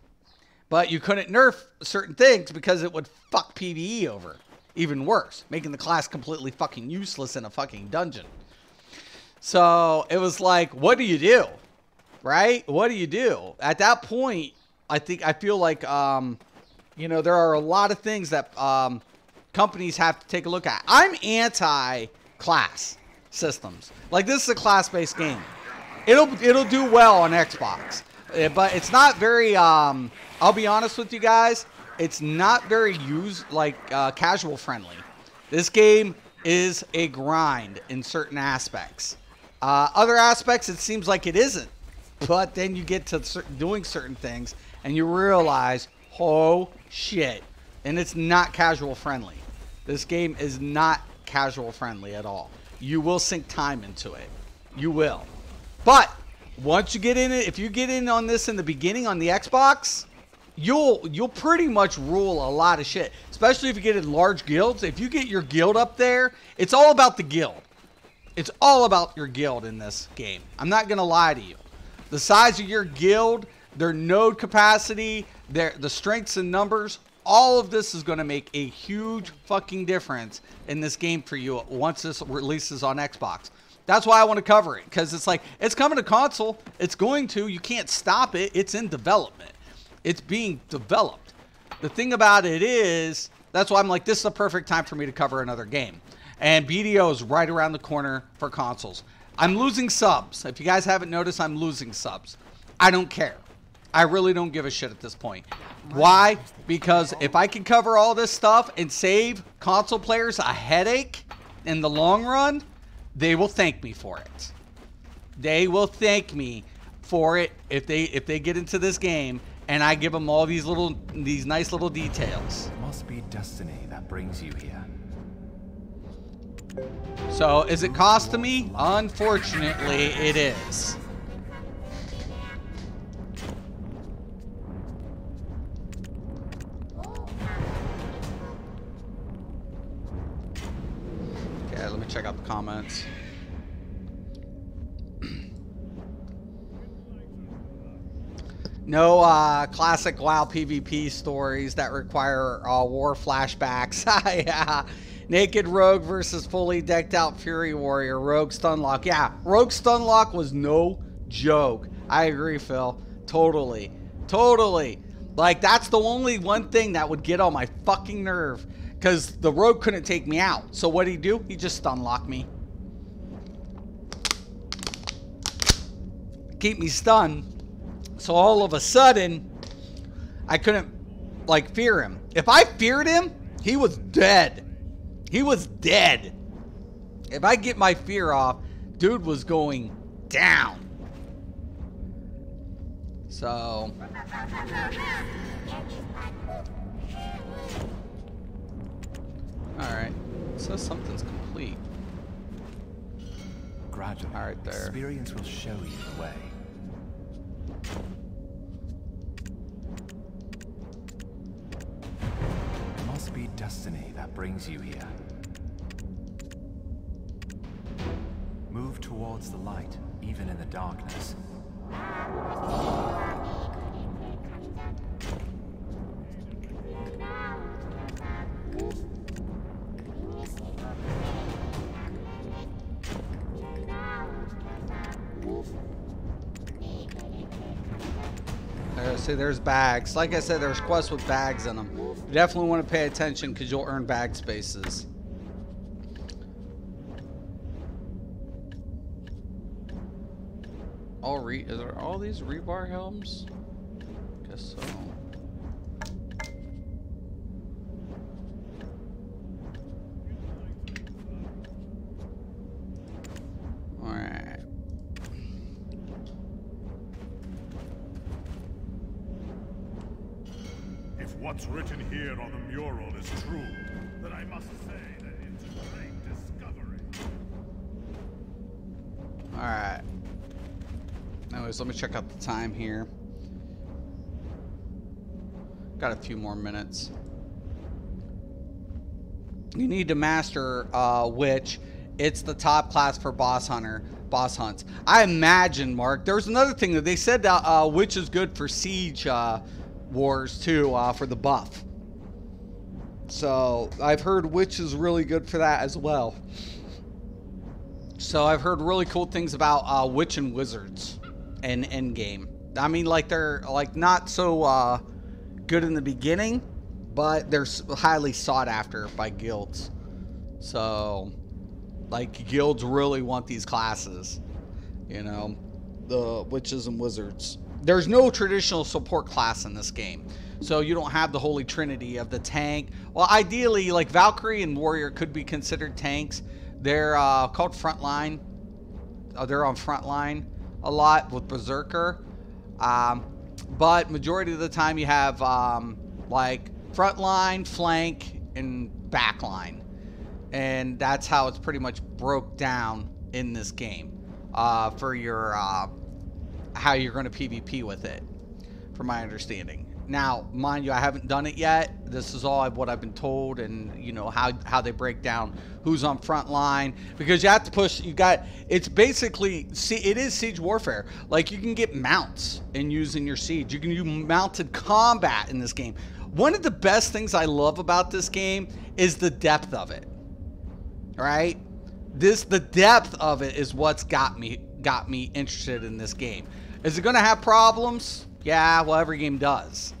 But you couldn't nerf certain things because it would fuck PvE over. Even worse, making the class completely fucking useless in a fucking dungeon. So it was like, what do you do? Right? What do you do? At that point, I feel like, you know, there are a lot of things that companies have to take a look at. I'm anti-class systems. Like, this is a class-based game. It'll do well on Xbox, but it's not very. I'll be honest with you guys. It's not very casual friendly. This game is a grind in certain aspects. Other aspects, it seems like it isn't. But then you get to doing certain things, and you realize, oh shit, and it's not casual friendly. This game is not casual friendly at all. You will sink time into it. You will. But once you get in it, if you get in on this in the beginning on the Xbox, you'll pretty much rule a lot of shit. Especially if you get in large guilds. If you get your guild up there, it's all about the guild. It's all about your guild in this game. I'm not gonna lie to you. The size of your guild, their node capacity, the strengths and numbers, all of this is going to make a huge fucking difference in this game for you once this releases on Xbox. That's why I want to cover it, because it's like, it's coming to console. It's going to. You can't stop it. It's in development. It's being developed. The thing about it is, that's why I'm like, this is the perfect time for me to cover another game. And BDO is right around the corner for consoles. I'm losing subs. If you guys haven't noticed, I'm losing subs. I don't care. I really don't give a shit at this point. Why? Because if I can cover all this stuff and save console players a headache in the long run, they will thank me for it. They will thank me for it if they get into this game and I give them all these nice little details. It must be destiny that brings you here. So, is it costing me? Unfortunately, it is. Okay, let me check out the comments. No classic WoW PvP stories that require war flashbacks. Yeah. Naked Rogue versus fully decked out Fury Warrior. Rogue Stunlock. Yeah, Rogue Stunlock was no joke. I agree, Phil. Totally. Totally. Like, that's the only one thing that would get on my fucking nerve. Because the Rogue couldn't take me out. So what did he do? He just Stunlocked me. Keep me stunned. So all of a sudden, I couldn't, like, fear him. If I feared him, he was dead. He was dead. If I get my fear off, dude was going down. So. Alright. So something's complete. Gradually, All right, there. experience will show you the way. It must be destiny that brings you here. Move towards the light, even in the darkness. See, there's bags. Like I said, there's quests with bags in them. You definitely want to pay attention because you'll earn bag spaces. Are all these rebar helms? Guess so. Alright. If what's written here on the mural is true, then I must say that it's a great discovery. Alright. Anyways, let me check out the time here. Got a few more minutes. You need to master Witch. It's the top class for boss hunts. I imagine, Mark, there's another thing that they said that Witch is good for siege wars too, for the buff. So I've heard Witch is really good for that as well. So I've heard really cool things about Witch and Wizards and endgame. I mean, like, they're like not so good in the beginning, but they're highly sought after by guilds. So, like, guilds really want these classes, you know, the Witches and Wizards. There's no traditional support class in this game, so you don't have the holy trinity of the tank. Well, ideally, like, Valkyrie and Warrior could be considered tanks. They're called frontline. They're on frontline a lot with Berserker, but majority of the time you have like frontline, flank, and backline, and that's how it's pretty much broke down in this game for your how you're going to PvP with it, from my understanding. Now, mind you, I haven't done it yet. This is all what I've been told, and you know how they break down who's on front line, because you have to push. It's basically, it is siege warfare. Like, you can get mounts and use in your siege. You can do mounted combat in this game. One of the best things I love about this game is the depth of it. Right? The depth of it is what's got me interested in this game. Is it going to have problems? Yeah, well, every game does.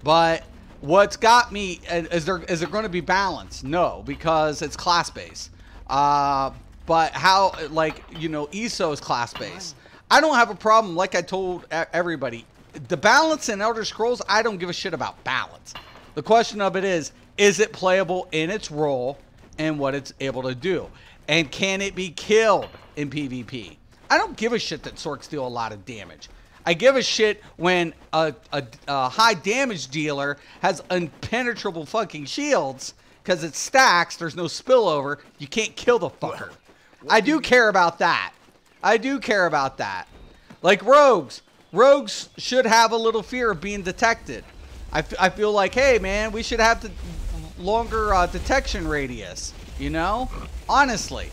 But what's got me, is it going to be balanced? No, because it's class-based. But how, like, you know, ESO is class-based. I don't have a problem, like I told everybody. The balance in Elder Scrolls, I don't give a shit about balance. The question of it is it playable in its role and what it's able to do? And can it be killed in PvP? I don't give a shit that Sorks deal a lot of damage. I give a shit when a high damage dealer has impenetrable fucking shields, because it stacks, there's no spillover, you can't kill the fucker. I do care about that. I do care about that. Like rogues. Rogues should have a little fear of being detected. I feel like, hey man, we should have the longer detection radius, you know? Honestly.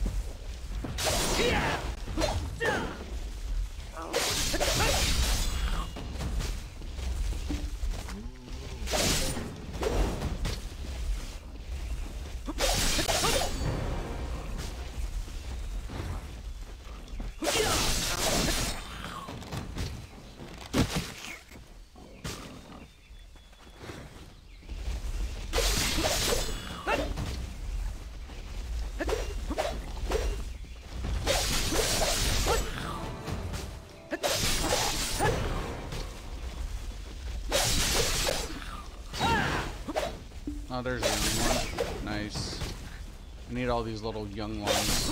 Oh, there's a young one. Nice. I need all these little young ones.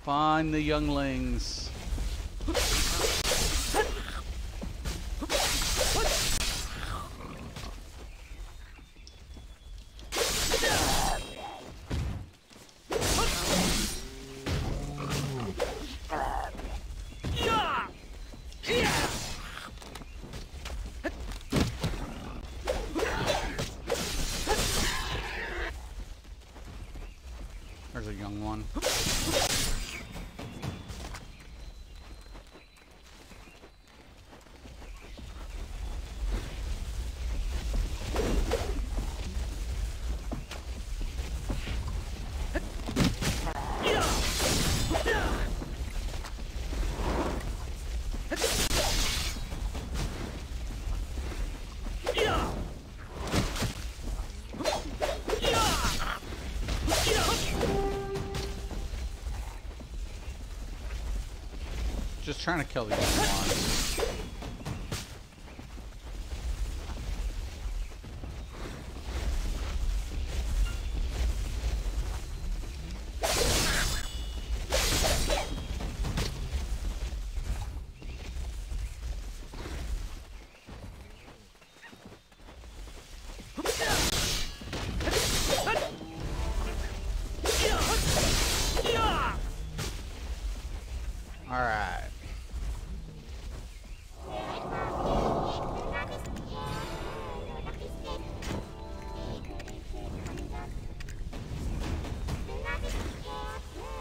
Find the younglings. There's a young one. Just trying to kill the young ones.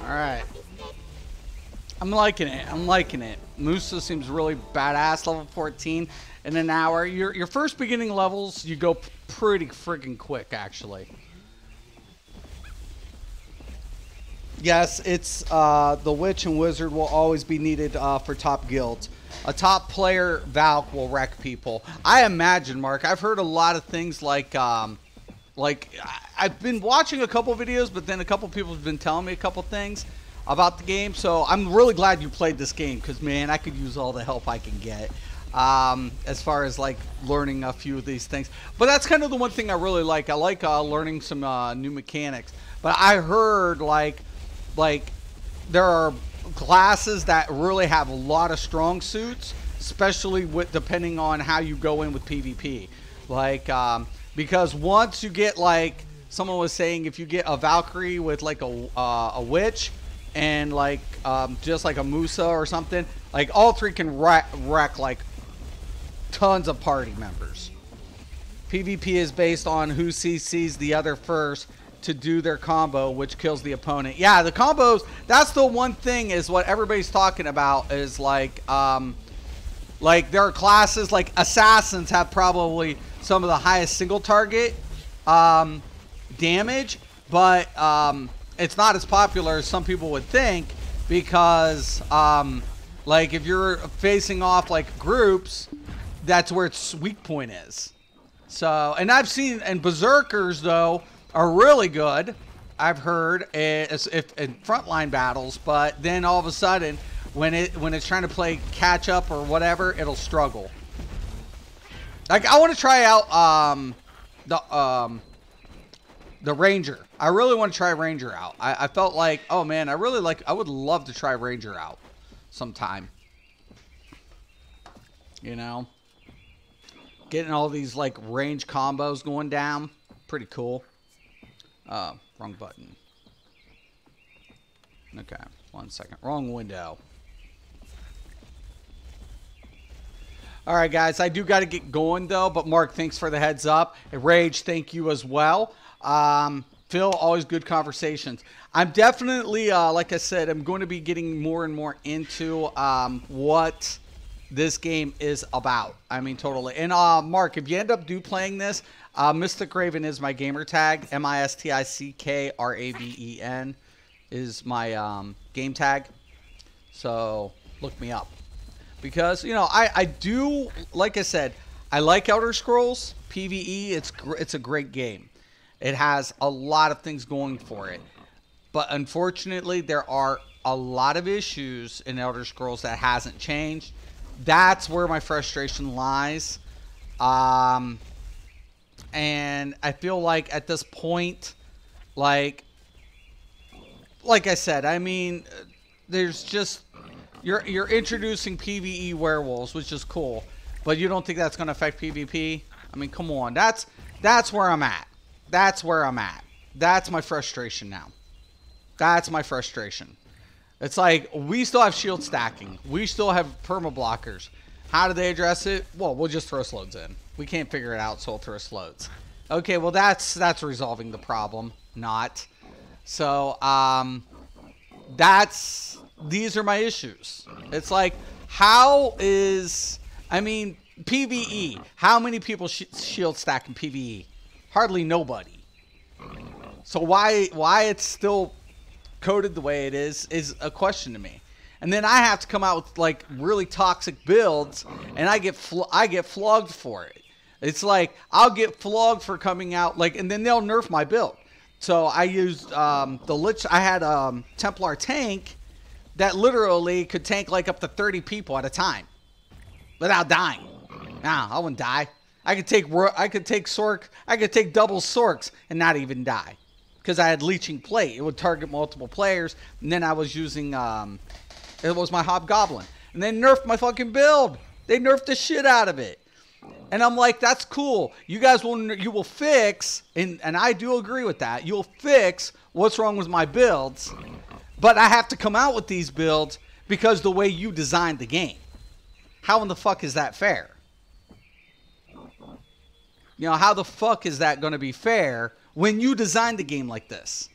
Alright. I'm liking it. I'm liking it. Musa seems really badass, level 14 in an hour. Your first beginning levels, you go pretty freaking quick, actually. Yes, it's the Witch and Wizard will always be needed for top guilds. A top player, Valk, will wreck people. I imagine, Mark. I've heard a lot of things like I've been watching a couple videos, but then a couple people have been telling me a couple things about the game. So I'm really glad you played this game because, man, I could use all the help I can get as far as like learning a few of these things. But that's kind of the one thing I really like. I like learning some new mechanics. But I heard like there are classes that really have a lot of strong suits, especially with depending on how you go in with PvP. Like because once you get, like someone was saying, if you get a Valkyrie with like a witch and like just like a Musa or something, like all three can wreck like tons of party members. PvP is based on who CCs the other first to do their combo, which kills the opponent. Yeah, the combos, that's the one thing is what everybody's talking about is like there are classes like assassins have probably some of the highest single target damage, but it's not as popular as some people would think because like if you're facing off like groups, that's where its weak point is. So, and I've seen, and Berserkers though are really good, I've heard, as if in frontline battles, but then all of a sudden when it's trying to play catch up or whatever, it'll struggle. Like I want to try out the Ranger. I really want to try Ranger out. I felt like, oh man, I would love to try Ranger out sometime. You know, getting all these like range combos going down, pretty cool. Wrong button. Okay, 1 second. Wrong window. Alright, guys. I do got to get going, though. But, Mark, thanks for the heads up. And Rage, thank you as well. Phil, always good conversations. I'm definitely, like I said, I'm going to be getting more and more into what this game is about. I mean, totally. And, Mark, if you end up playing this, Mystic Raven is my gamer tag. MISTICKRAVEN is my game tag. So look me up. Because, you know, I do, like I said, I like Elder Scrolls. PvE, it's a great game. It has a lot of things going for it. But unfortunately, there are a lot of issues in Elder Scrolls that hasn't changed. That's where my frustration lies. And I feel like at this point, like I said, I mean, there's just, you're introducing PvE werewolves, which is cool, but you don't think that's going to affect PvP? I mean, come on. That's where I'm at. That's where I'm at. That's my frustration now. That's my frustration. It's like, we still have shield stacking. We still have perma blockers. How do they address it? Well, we'll just throw slows in. We can't figure it out, so we'll throw slows. Okay, well, that's resolving the problem. Not. So, these are my issues. It's like, how is, I mean, PvE. How many people shield stack in PvE? Hardly nobody. So why it's still coded the way it is a question to me. And then I have to come out with like really toxic builds, and I get flogged for it. It's like I'll get flogged for coming out like, and then they'll nerf my build. So I used the Lich. I had a Templar tank that literally could tank like up to 30 people at a time without dying. Nah, I wouldn't die. I could take double Sorks and not even die because I had Leeching Plate. It would target multiple players, and then I was using it was my Hobgoblin, and they nerfed my fucking build. They nerfed the shit out of it. And I'm like, that's cool. You guys will fix, and I do agree with that. You'll fix what's wrong with my builds, but I have to come out with these builds because the way you designed the game. How in the fuck is that fair? You know, how the fuck is that going to be fair when you designed the game like this?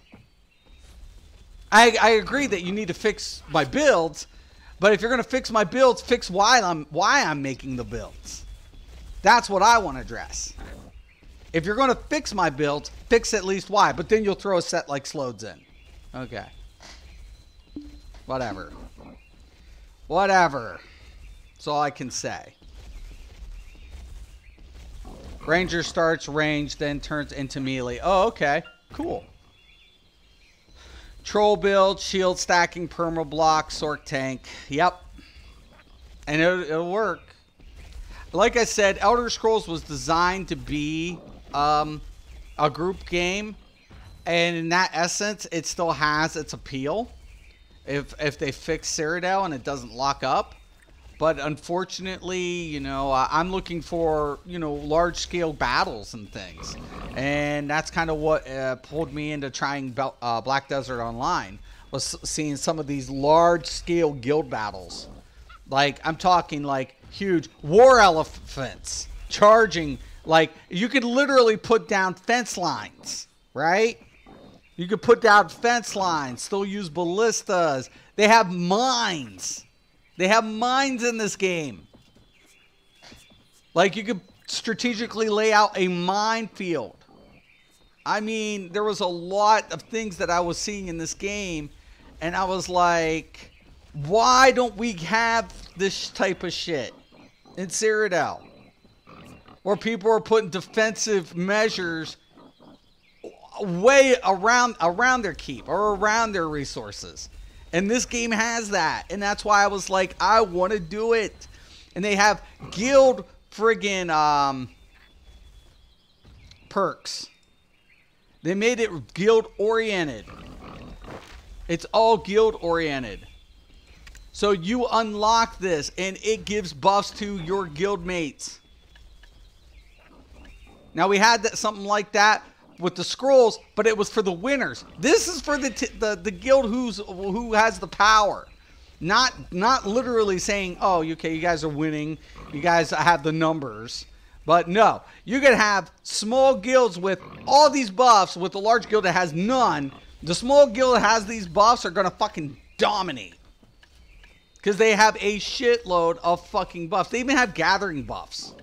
I agree that you need to fix my builds, but if you're going to fix my builds, fix why I'm making the builds. That's what I want to address. If you're going to fix my builds, fix at least why. But then you'll throw a set like Slodes in. Okay. Whatever. Whatever. That's all I can say. Ranger starts range, then turns into melee. Oh, okay. Cool. Troll build, shield stacking, perma block, Sork tank. Yep. And it'll work. Like I said, Elder Scrolls was designed to be a group game. And in that essence, it still has its appeal. If they fix Cyrodiil and it doesn't lock up. But unfortunately, you know, I'm looking for, you know, large-scale battles and things. And that's kind of what pulled me into trying Black Desert Online, was seeing some of these large-scale guild battles. Like, I'm talking, like, huge war elephants charging. Like, you could literally put down fence lines, right? You could put down fence lines, still use ballistas. They have mines. They have mines in this game. Like, you could strategically lay out a minefield. I mean, there was a lot of things that I was seeing in this game, and I was like, why don't we have this type of shit in Cyrodiil? Where people are putting defensive measures way around their keep or around their resources. And this game has that. And that's why I was like, I want to do it. And they have guild friggin' perks. They made it guild oriented. It's all guild oriented. So you unlock this and it gives buffs to your guild mates. Now we had something like that with the scrolls, but it was for the winners. This is for the guild who has the power. Not literally saying, oh, okay, you guys are winning. You guys have the numbers. But no, you can have small guilds with all these buffs with the large guild that has none. The small guild that has these buffs are going to fucking dominate. Because they have a shitload of fucking buffs. They even have gathering buffs.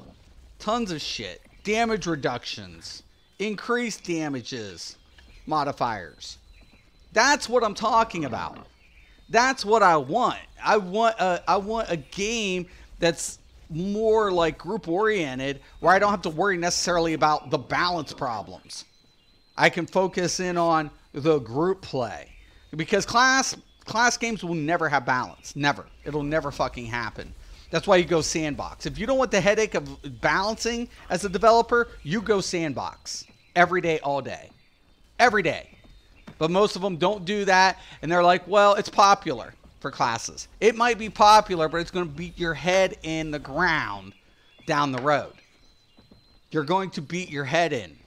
Tons of shit. Damage reductions. Increased damages. Modifiers. That's what I'm talking about. That's what I want. I want a game that's more like group oriented, where I don't have to worry necessarily about the balance problems. I can focus in on the group play, because class games will never have balance. Never. It'll never fucking happen. That's why you go sandbox. If you don't want the headache of balancing as a developer, you go sandbox every day, all day, every day. But most of them don't do that, and they're like, well, it's popular for classes. It might be popular, but it's going to beat your head in the ground down the road. You're going to beat your head in.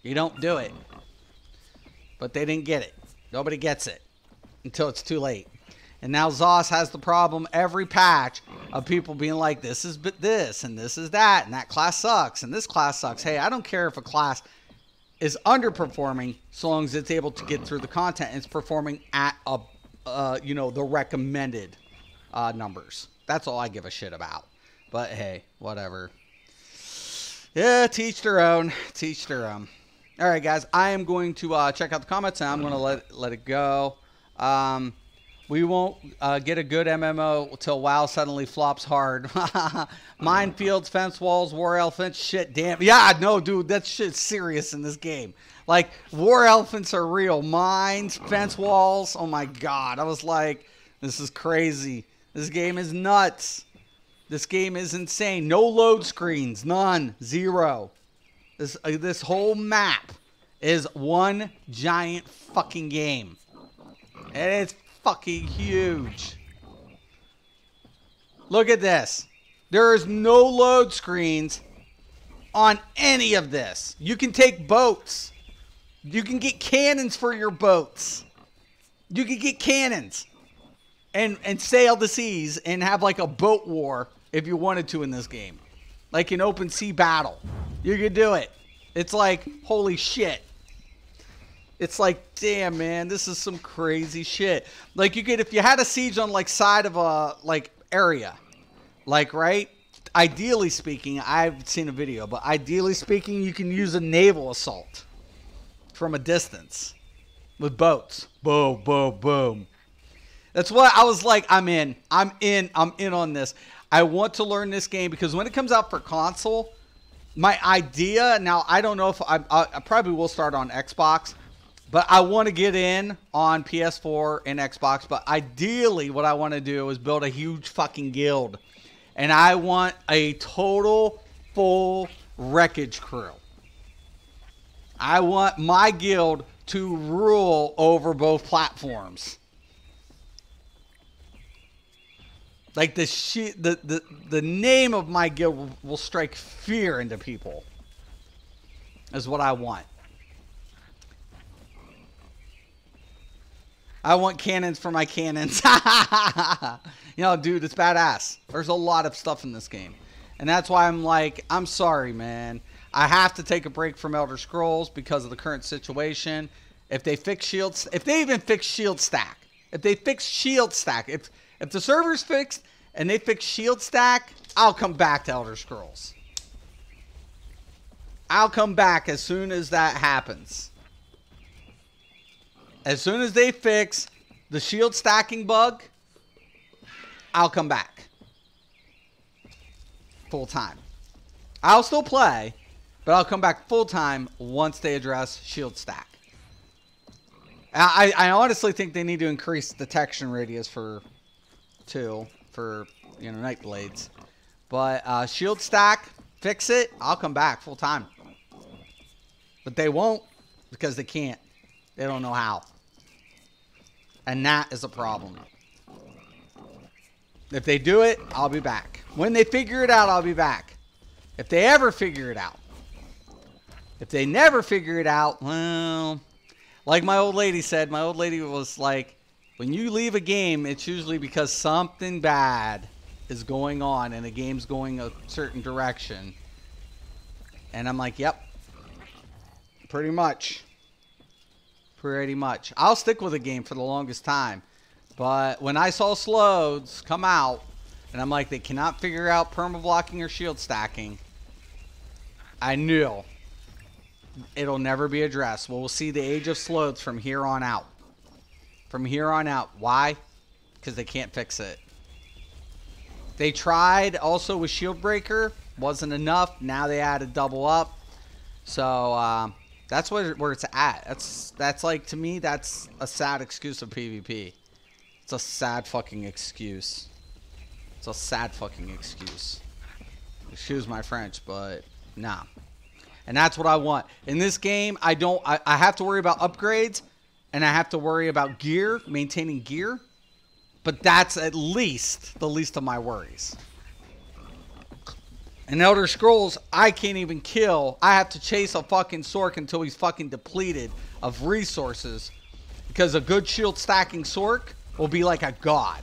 You don't do it. But they didn't get it. Nobody gets it until it's too late. And now ZOS has the problem every patch of people being like, this is this, and this is that, and that class sucks, and this class sucks. Hey, I don't care if a class is underperforming, so long as it's able to get through the content and it's performing at the recommended numbers. That's all I give a shit about. But hey, whatever. Yeah, teach their own. Teach their own. All right, guys, I am going to check out the comments, and I'm going to let it go. We won't get a good MMO until WoW suddenly flops hard. Minefields, fence walls, war elephants, shit, damn. Yeah, no, dude, that shit's serious in this game. Like, war elephants are real. Mines, fence walls, oh my god. I was like, this is crazy. This game is nuts. This game is insane. No load screens, none, zero. This whole map is one giant fucking game. And it's fucking huge. Look at this. There is no load screens on any of this. You can take boats. You can get cannons for your boats. You can get cannons and sail the seas and have like a boat war if you wanted to in this game. Like an open sea battle. You could do it. It's like, holy shit. It's like, damn, man, this is some crazy shit. Like, you could, if you had a siege on, like, side of a, like, area, like, right? Ideally speaking, I've seen a video, but ideally speaking, you can use a naval assault from a distance with boats. Boom, boom, boom. That's what I was like, I'm in on this. I want to learn this game because when it comes out for console, my idea, now I don't know if I probably will start on Xbox, but I want to get in on PS4 and Xbox, but ideally what I want to do is build a huge fucking guild. And I want a total full wreckage crew. I want my guild to rule over both platforms. Like the name of my guild will strike fear into people. Is what I want. I want cannons for my cannons. You know, dude, it's badass. There's a lot of stuff in this game. And that's why I'm like, I'm sorry, man. I have to take a break from Elder Scrolls because of the current situation. If they fix shields, if they even fix shield stack, if the server's fixed and they fix shield stack, I'll come back to Elder Scrolls. I'll come back as soon as that happens. As soon as they fix the shield stacking bug, I'll come back. Full time. I'll still play, but I'll come back full time once they address shield stack. I honestly think they need to increase detection radius for Night Blades. But shield stack, fix it, I'll come back full time. But they won't because they can't. They don't know how. And that is a problem. If they do it, I'll be back. When they figure it out, I'll be back. If they ever figure it out. If they never figure it out, well, like my old lady said, my old lady was like, when you leave a game, it's usually because something bad is going on and the game's going a certain direction. And I'm like, yep. Pretty much. Pretty much. I'll stick with a game for the longest time. But when I saw Slodes come out, and I'm like, they cannot figure out perma-blocking or shield stacking, I knew it'll never be addressed. We'll see the age of Slodes from here on out. From here on out. Why? Because they can't fix it. They tried also with Shield Breaker. Wasn't enough. Now they added double up. So, that's where it's at. That's like, to me, that's a sad excuse of PvP. It's a sad fucking excuse. It's a sad fucking excuse. Excuse my French, but nah. And that's what I want. In this game, I have to worry about upgrades, and I have to worry about gear, maintaining gear. But that's at least the least of my worries. In Elder Scrolls, I can't even kill. I have to chase a fucking Sork until he's fucking depleted of resources. Because a good shield stacking Sork will be like a god.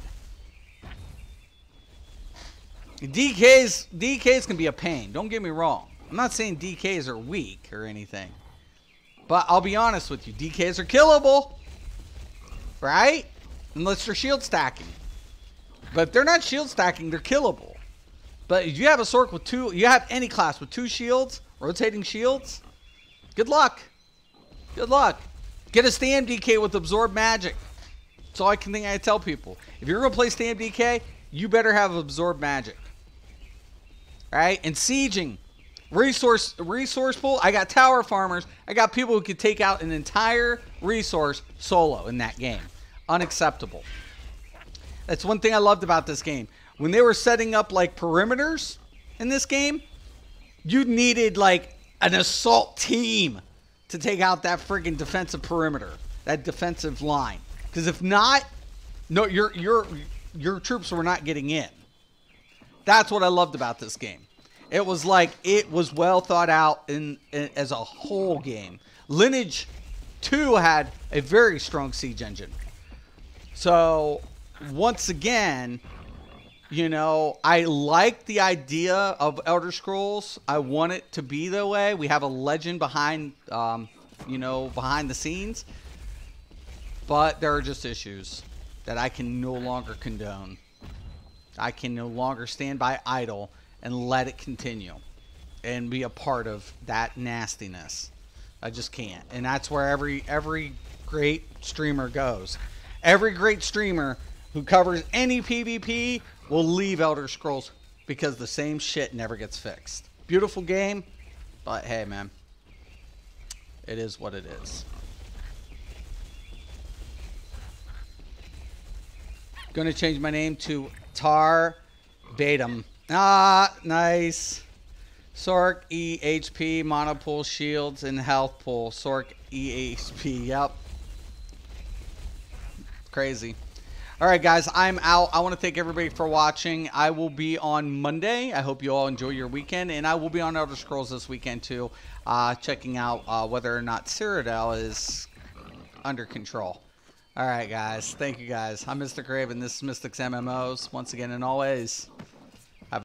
DKs can be a pain. Don't get me wrong. I'm not saying DKs are weak or anything. But I'll be honest with you. DKs are killable. Right? Unless they're shield stacking. But if they're not shield stacking, they're killable. But if you have a Sork with two, you have any class with 2 shields, rotating shields, good luck. Good luck. Get a stand DK with absorb magic. That's all I tell people. If you're going to play stand DK, you better have absorb magic. Right? And sieging. Resourceful. I got tower farmers. I got people who could take out an entire resource solo in that game. Unacceptable. That's one thing I loved about this game. When they were setting up like perimeters in this game, you needed like an assault team to take out that friggin' defensive perimeter, that defensive line. Because if not, no, your troops were not getting in. That's what I loved about this game. It was like it was well thought out as a whole game. Lineage 2 had a very strong siege engine. So once again, you know, I like the idea of Elder Scrolls. I want it to be the way. We have a legend behind you know, behind the scenes. But there are just issues that I can no longer condone. I can no longer stand by idle and let it continue and be a part of that nastiness. I just can't. And that's where every great streamer goes. Every great streamer who covers any PvP will leave Elder Scrolls because the same shit never gets fixed. Beautiful game, but hey, man, it is what it is. Gonna change my name to Tar Batum. Ah, nice. Sork EHP, Mono Pool, Shields, and Health Pool. Sork EHP, yep. Crazy. Alright guys, I'm out. I want to thank everybody for watching. I will be on Monday. I hope you all enjoy your weekend. And I will be on Elder Scrolls this weekend too. Checking out whether or not Cyrodiil is under control. Alright guys, thank you guys. I'm Mr. Craven. This is Mystics MMOs. Once again and always,